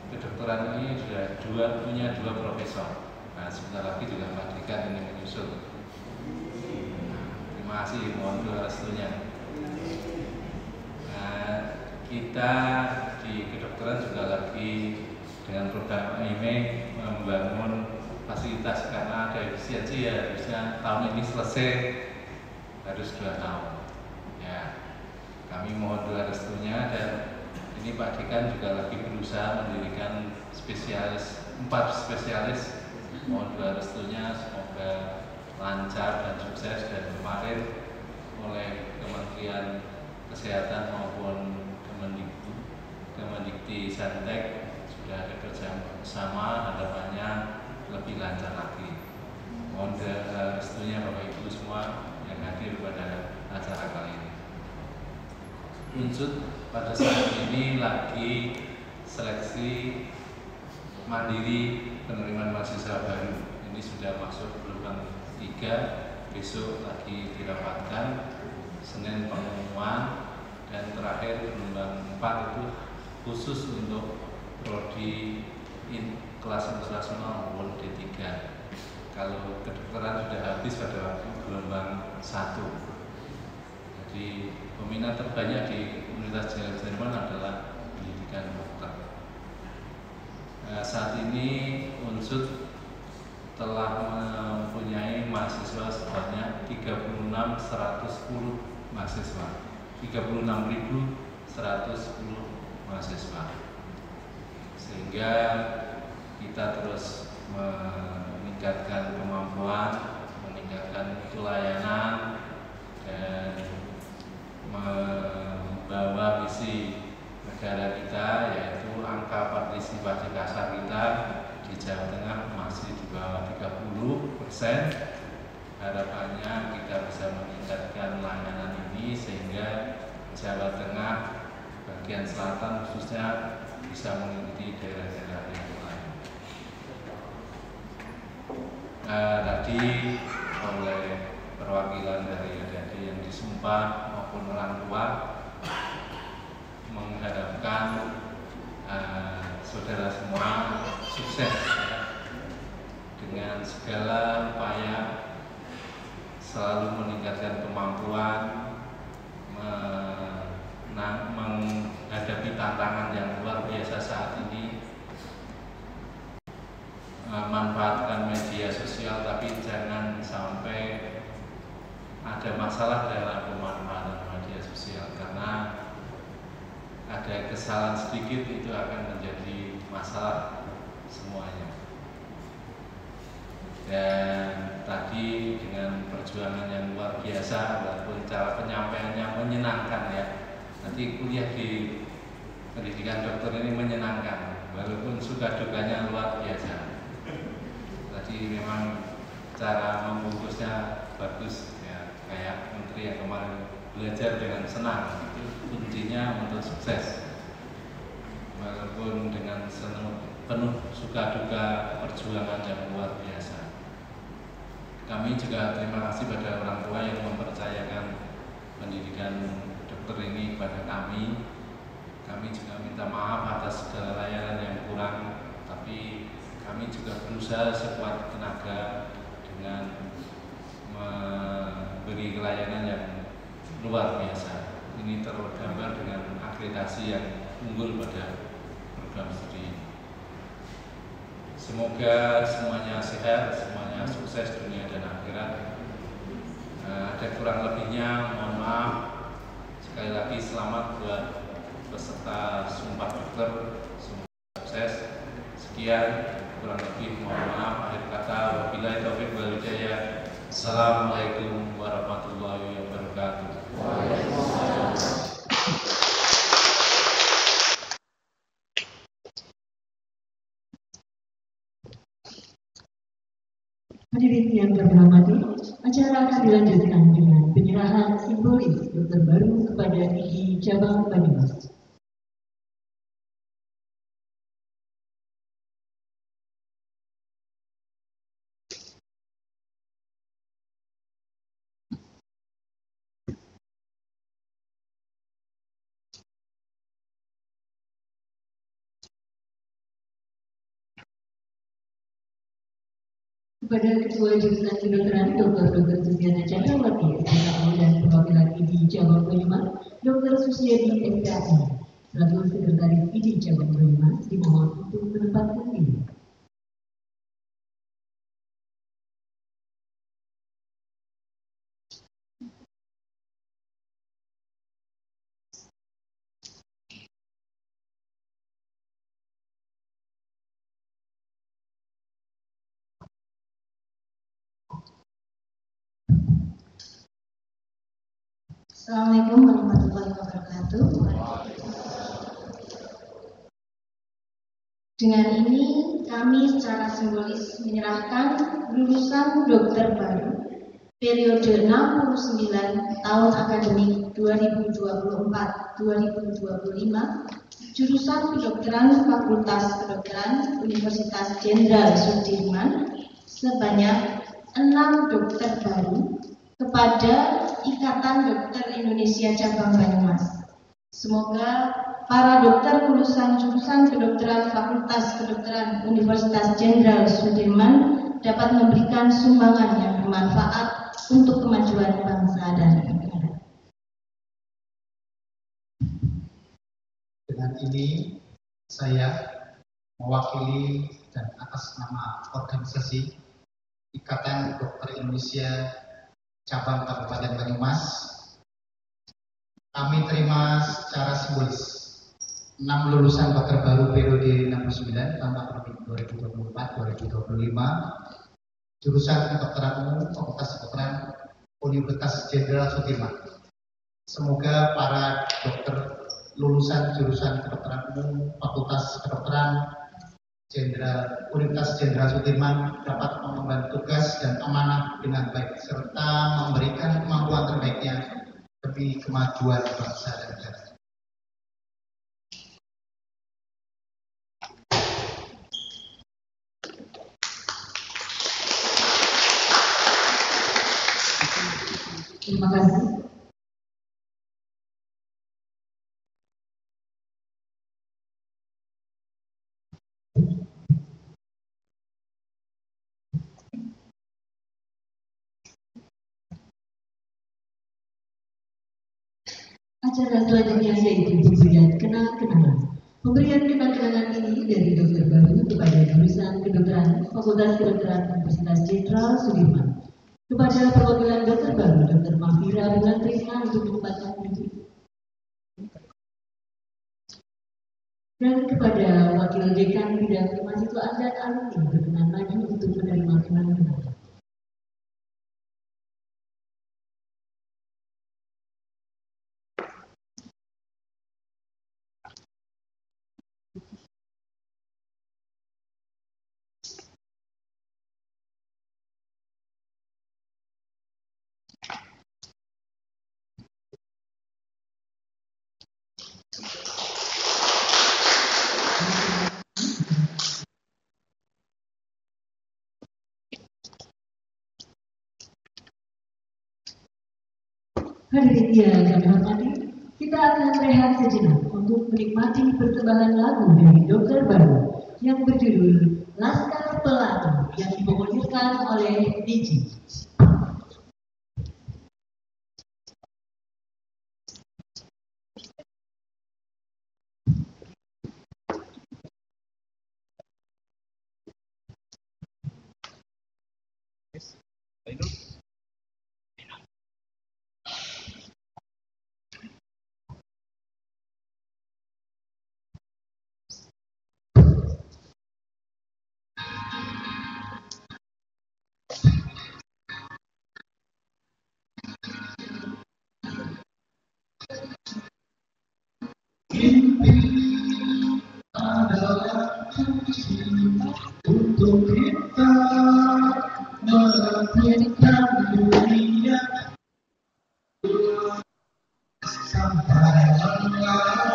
kedokteran ini sudah punya 2 profesor. Nah, sebentar lagi juga Pak Dekan ini menyusul. Terima kasih, mohon doa restunya. Kita di kedokteran juga lagi dengan program ini membangun fasilitas karena ada efisiensi ya, harusnya tahun ini selesai harus 2 tahun ya. Kami mohon doa restunya, dan ini Pak Dekan juga lagi berusaha mendirikan 4 spesialis. Mohon doa restunya, semoga lancar dan sukses. Dan kemarin oleh Kementerian Kesehatan maupun Kemendikti Santek sudah ada kerja bersama, harapannya lebih lancar lagi. Mohon restunya Bapak Ibu semua yang hadir pada acara kali ini. Unsud pada saat ini lagi seleksi mandiri penerimaan mahasiswa baru. Ini sudah masuk gelombang 3, besok lagi dirapatkan, Senin pengumuman, dan terakhir gelombang 4 itu khusus untuk prodi kelas internasional maupun D3. Kalau kedokteran sudah habis pada waktu gelombang 1. Jadi peminat terbanyak di Universitas Jenderal Sudirman adalah pendidikan dokter. Saat ini Unsud telah mempunyai mahasiswa sebanyak 36.110 mahasiswa, 36.110 mahasiswa, sehingga kita terus meningkatkan kemampuan, meningkatkan pelayanan, dan membawa visi negara kita, yaitu angka partisipasi kasar kita di Jawa Tengah masih di bawah 30%. Harapannya kita bisa meningkatkan layanan ini sehingga Jawa Tengah bagian selatan khususnya bisa mengikuti daerah-daerah yang lain. Tadi oleh perwakilan dari adik-adik yang disumpah maupun orang tua mengharapkan saudara semua sukses dengan segala upaya, selalu meningkatkan kemampuan, menghadapi tantangan yang luar biasa saat ini, manfaatkan media sosial, tapi jangan sampai ada masalah dalam pemanfaatan media sosial, karena ada kesalahan sedikit itu akan menjadi masalah semuanya. Dan tadi dengan perjuangan yang luar biasa, walaupun cara penyampaiannya menyenangkan ya. Nanti kuliah di pendidikan dokter ini menyenangkan, walaupun suka dukanya luar biasa. Tadi memang cara membungkusnya bagus ya, kayak menteri yang kemarin belajar dengan senang, itu kuncinya untuk sukses. Walaupun dengan penuh suka duka perjuangan yang luar biasa. Kami juga terima kasih pada orang tua yang mempercayakan pendidikan dokter ini kepada kami. Kami juga minta maaf atas segala layanan yang kurang, tapi kami juga berusaha sekuat tenaga dengan memberi layanan yang luar biasa. Ini tergambar dengan akreditasi yang unggul pada program studi. Semoga semuanya sehat, semuanya sukses dunia dan akhirat. Ada kurang lebihnya, mohon maaf. Sekali lagi selamat buat peserta Sumpah Dokter, semoga sukses. Sekian, kurang lebih mohon maaf. Akhir kata, wabillahi taufiq wal hidayah. Assalamualaikum warahmatullahi wabarakatuh. Hadirin yang kami hormati, acara akan dilanjutkan dengan penyerahan simbolis dokter baru kepada ID Cabang Banyumas. Kepada Ketua Jurusan Kedokteran Dr. Susiana Chandrawati, SPKU dan perwakilan ID Cabang Banyumas, Dr. Susiadi SPKI, selaku Sekretaris ID Cabang Banyumas, dimohon untuk menempatkan diri. Assalamualaikum warahmatullahi wabarakatuh. Dengan ini kami secara simbolis menyerahkan lulusan dokter baru periode 69 tahun akademik 2024-2025 jurusan kedokteran Fakultas Kedokteran Universitas Jenderal Sudirman sebanyak 6 dokter baru kepada Ikatan Dokter Indonesia Cabang Banyumas. Semoga para dokter lulusan jurusan kedokteran Fakultas Kedokteran Universitas Jenderal Sudirman dapat memberikan sumbangan yang bermanfaat untuk kemajuan bangsa dan negara. Dengan ini saya mewakili dan atas nama organisasi Ikatan Dokter Indonesia Cabang Kabupaten Banyumas, kami terima secara simbolis 6 lulusan dokter baru periode 69 tahun akademik 2024-2025 jurusan kedokteran umum Fakultas Kedokteran Universitas Jenderal Sudirman. Semoga para dokter lulusan jurusan kedokteran umum Fakultas Kedokteran Universitas Jenderal Sudirman dapat mengemban tugas dan amanah dengan baik serta memberikan kemampuan terbaiknya demi kemajuan bangsa dan negara. Terima kasih. Acara selanjutnya yaitu pemberian kenang-kenangan. Pemberian kenang-kenangan ini dari dokter baru kepada jurusan kedokteran Fakultas Kedokteran Universitas Jenderal Sudirman. Kepada perwakilan dokter baru, Dr. Mahfira Bulan Trisna untuk menempatkan diri. Dan kepada wakil Wakil Dekan Bidang Kemahasiswaan dan Alumni berkenan maju untuk menerima penanganan. Hadirin yang kami hormati, kita akan rehat sejenak untuk menikmati persembahan lagu dari Dokter Baru yang berjudul Laskar Pelangi yang dikomposisikan oleh Niji. Untuk kita melanjutkan dunia sampai engkau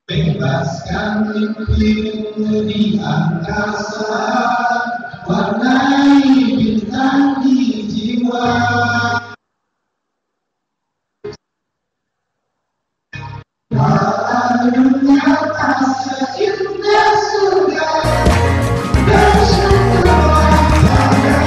bebaskan mimpimu di angkasa, warnai bintang di jiwa. Walau dunia tak seindah surga, bersyukurlah pada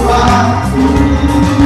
waktu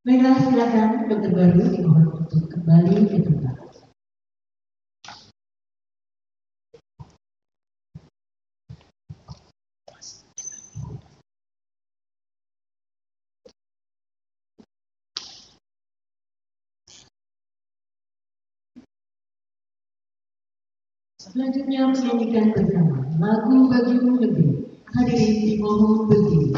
Baiklah, silakan dokter baru dimohon untuk kembali ke tempat. Selanjutnya menyanyikan bersama lagu Bagimu Negeri. Hadirin dimohon berdiri.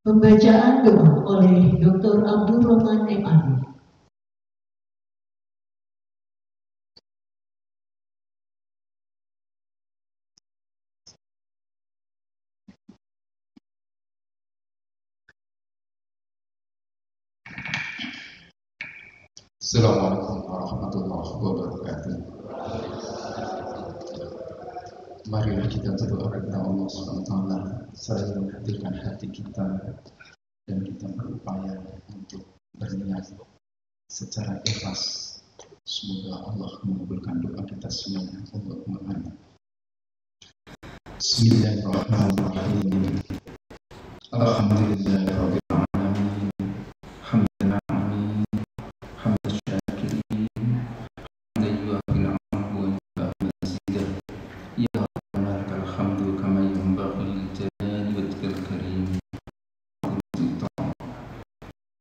Pembacaan doa oleh Dr. Abdul Rahman M.A. Assalamualaikum warahmatullahi wabarakatuh. Marilah kita berdoa kepada Allah SWT seraya menghadirkan hati kita dan kita berupaya untuk berniat secara ikhlas. Semoga Allah mengabulkan doa kita semuanya. Allahumma amin. Bismillahirrahmanirrahim. Alhamdulillahirabbil alamin. Hamdan amin. Hamdan syakirin. Hamdan yuafil afwa wa mazidah. Ya Rabbana lakal hamdu kama yanbaghi lil jalali wajhil karim.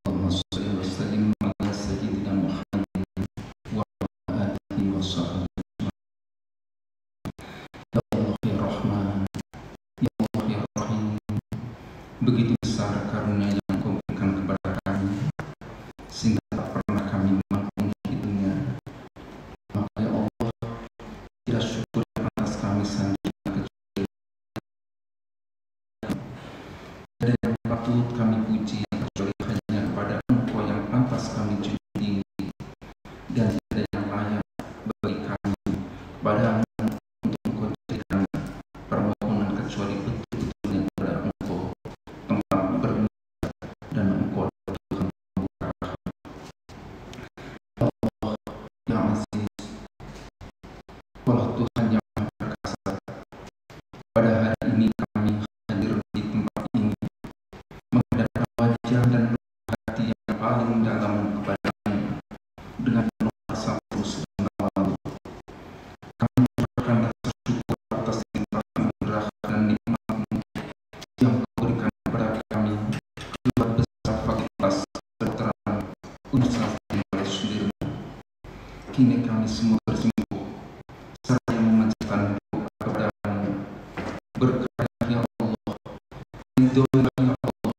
Allahumma shalli wa sallim ala sayyidina Muhammadin wa ala alihi wa sahbihi. Ya Allah ya Rahman, ya Allah ya Rahim. Begitu besar karunia yang Kau berikan kepada kami sehingga tak pernah kami mampu menghitungnya. Maka ya Allah, tidak syukur atas kami sendiri kecuali dan yang patut kami puji kecuali hanya kepada Engkau yang pantas kami junjung tinggi, dan tidak ada yang layak bagi kami kepada untuk Engkau jadikan permohonan kecuali betul Allah Tuhan yang Maha Perkasa, pada hari ini kami hadir di tempat ini menghadap wajah dan hati yang paling dalam kepada-Mu dengan penuh rasa tulus dan malu. Kami mengucapkan rasa syukur atas limpahan anugerah dan nikmat-Mu yang Kau berikan kepada kami lewat besar fakultas kedokteran Universitas Jenderal Sudirman. Kini kami semua bersimpuh serta yang memanjatkan doa kepada-Mu. Berkah ya Allah, ridholah ya Allah,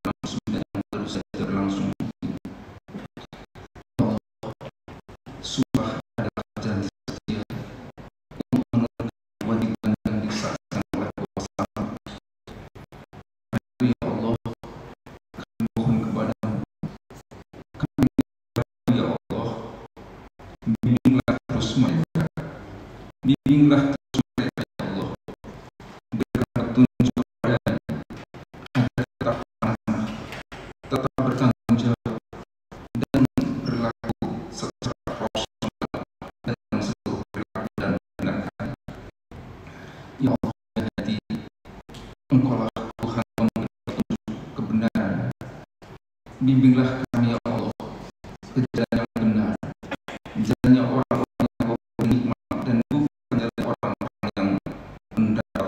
langsung dan yang baru saja berlangsung. Ya Allah, sumpah adalah janji setia untuk menunaikan kewajiban yang disaksikan oleh kuasa-Mu. Ya Allah, kami mohon kepada-Mu, kami ya Allah, bimbinglah terus mereka, bimbinglah terus mereka ya Allah, berikan petunjuk kepadanya agar tetap amanah, tetap bertanggung jawab dan berlaku secara profesional dalam seluruh perilaku dan tindakan. Ya Allah ya hati, Engkaulah Tuhan yang memberi petunjuk kebenaran. Bimbinglah kami ya Allah ke jalan yang benar, jalannya orang-orang yang Kau beri nikmat dan bukan jalan orang-orang yang mendapat.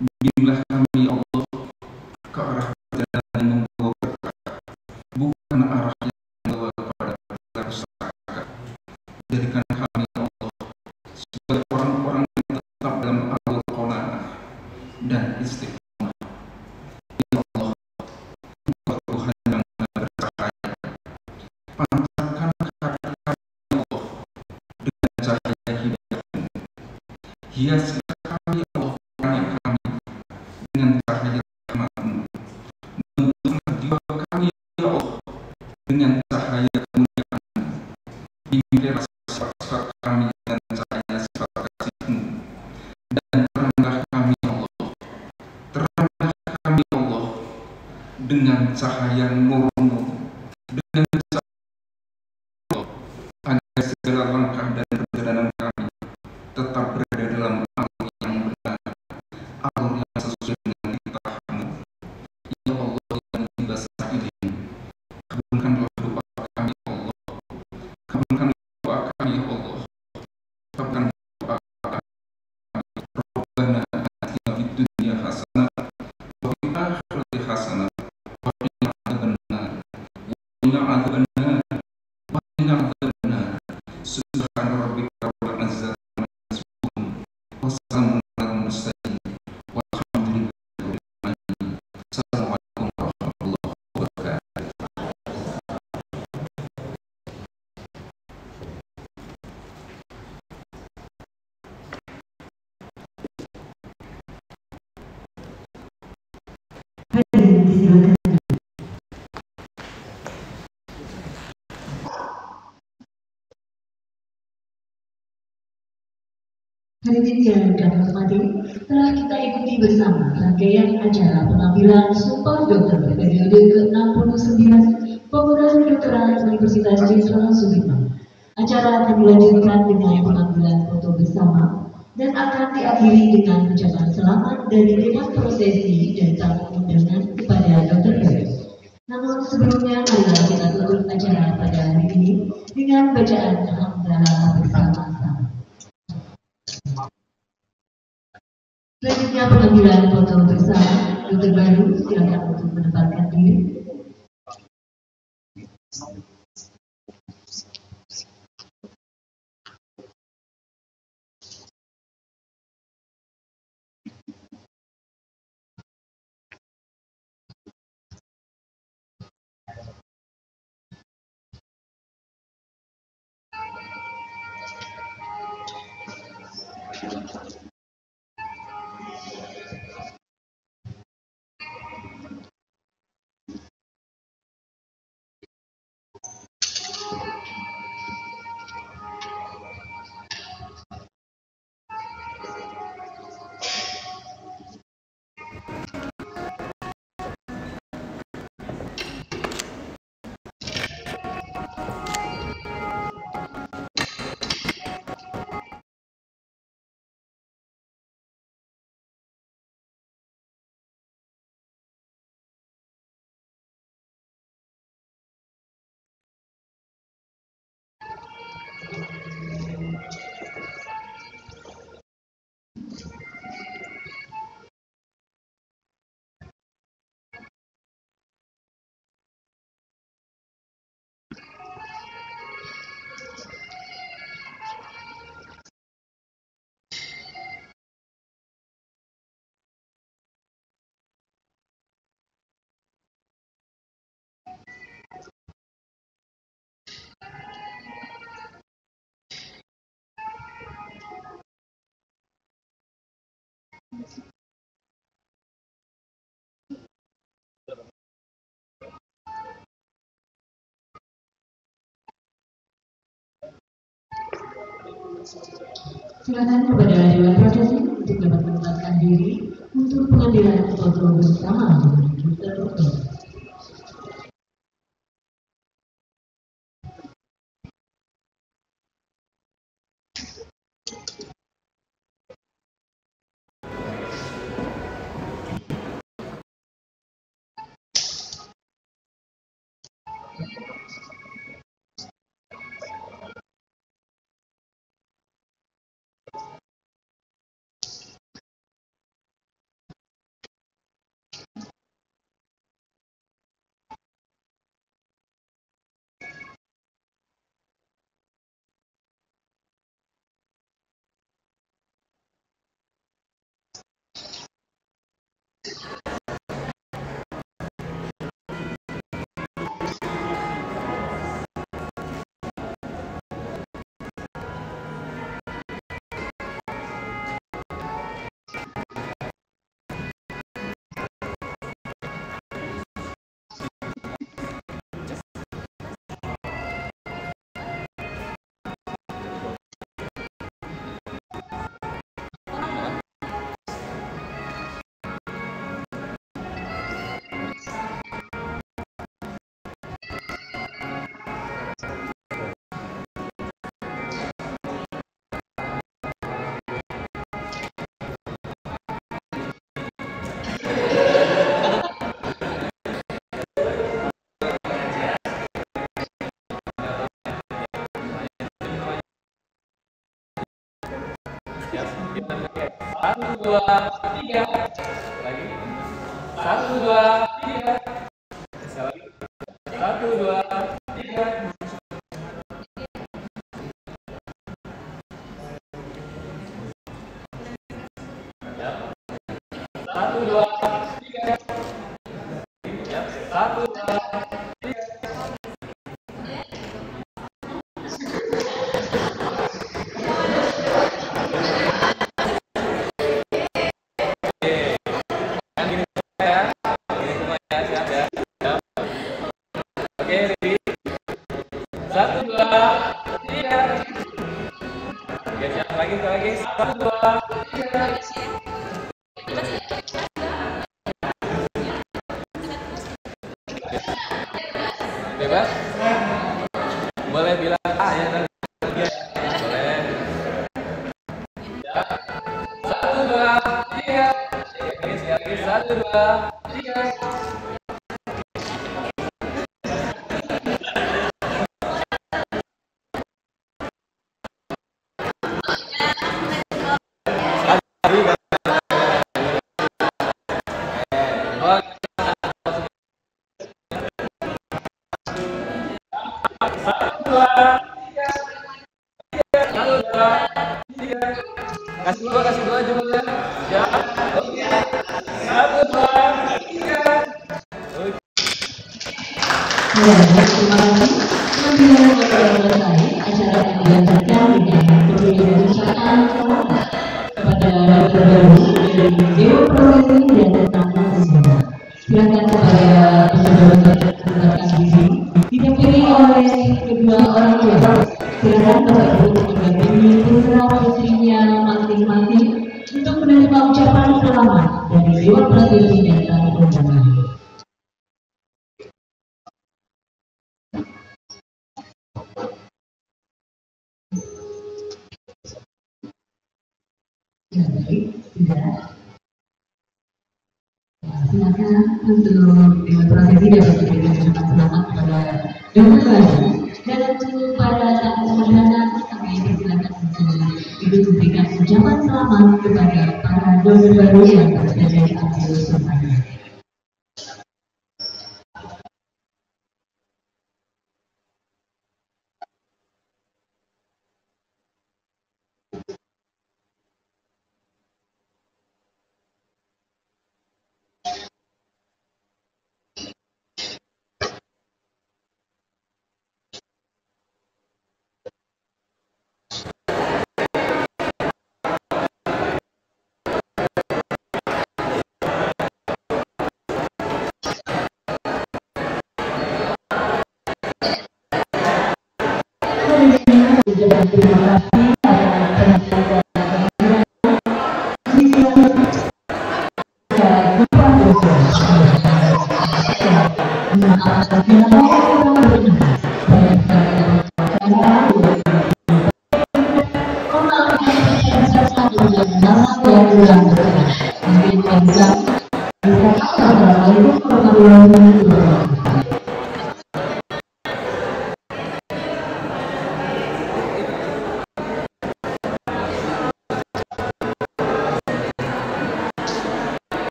Bimbinglah kami ya Allah ke arah perjalanan yang membawa berkah, bukan arah yang membawa kepada kerusakan. Jadikan kami ya Allah sebagai orang-orang yang tetap dalam alur qanaah dan istiqomah. Ya Allah, Engkau Tuhan yang Maha bercahaya, pancarkan kehadiran ya Allah dengan cahaya hidayah-Mu. Hiaslah kami ya Allah, planet kami dengan cahaya rahmat-Mu. Bentuklah jiwa kami ya Allah dengan cahaya kemuliaan-Mu. Bimbinglah sifat-sifat kami dengan cahaya sifat kasih-Mu. Dan teranglah kami ya Allah, teranglah kami ya Allah dengan cahaya nur-Mu, dengan cahaya Allah, agar segala langkah dan perjalanan kami tetap berada dalam alur yang benar, alur yang sesuai dengan titah-Mu. Ya Allah yang tiba sa'ilin, kabulkanlah doa kami ya Allah, kabulkanlah doa kami ya Allah, kabulkanlah doa kami. Rabbana atina fid dunya hasanah wa fil akhirati hasanah wa qina adzabannar wa qina adzabannar wa qina adzabannar. Subhana rabbika rabbil izzati amma yasifun wa salamun alal mursalin walhamdulillahi rabbil alamin. Assalamualaikum warahmatullahi wabarakatuh. Hadirin disilakan. Hadirin yang kami hormati, telah kita ikuti bersama rangkaian acara pengambilan Sumpah Dokter periode ke-69 Fakultas Kedokteran Universitas Jenderal Sudirman. Acara akan dilanjutkan dengan pengambilan foto bersama dan akan diakhiri dengan ucapan selamat dari dewan prosesi dan tamu undangan kepada Dr. Baru. Namun sebelumnya, marilah kita tutup acara pada hari ini dengan bacaan hamdalah bersama-sama. Selanjutnya pengambilan foto bersama. Dr. Baru, silakan untuk menempatkan diri. Silakan kepada Dewan Prosesi untuk dapat menempatkan diri untuk pengambilan foto bersama dengan Dr. Dr. Satu, dua, tiga. Lagi. Satu, dua, tiga. Bisa lagi. Satu, dua, tiga. Satu, dua, tiga. Satu, dua, tiga. Satu, dua, tiga. Oke, siap lagi. Satu, dua, tiga. Bebas? Boleh bilang ya nanti. Boleh. Ya. Satu, dua, tiga. Oke, satu, dua, tiga. Kasih dua jumlah. Ya. Oke. Satu, dua, tiga. Ya, terima kasih. Pengambilan foto yang selesai, acara yang dilanjutkan dengan pemberian ucapan selamat kepada Dr. Baru dari Dewan Prosesi dan tamu semua. Silakan kepada peserta menempatkan diri, didampingi oleh kedua orang tua. Silakan Bapak Ibu mendampingi putra putrinya masing-masing untuk menerima ucapan selamat dari Dewan Prosesi dan tamu undangan. Tidak. Silakan untuk Dewan Prosesi dapat memberikan ucapan selamat kepada Dr. Baru dan untuk para tamu undangan kami persilakan untuk Ibu memberikan ucapan selamat kepada para Dr. Baru yang berada di akhir suasana. Terima kasih atas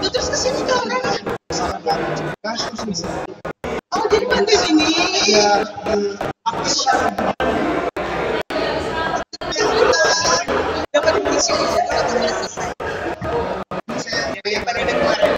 Terus kesini ke orang. Oh, jadi bantuin ini. Iya. Aku siap. Dapat diisi aja kalau sudah selesai. Saya pada kemarin.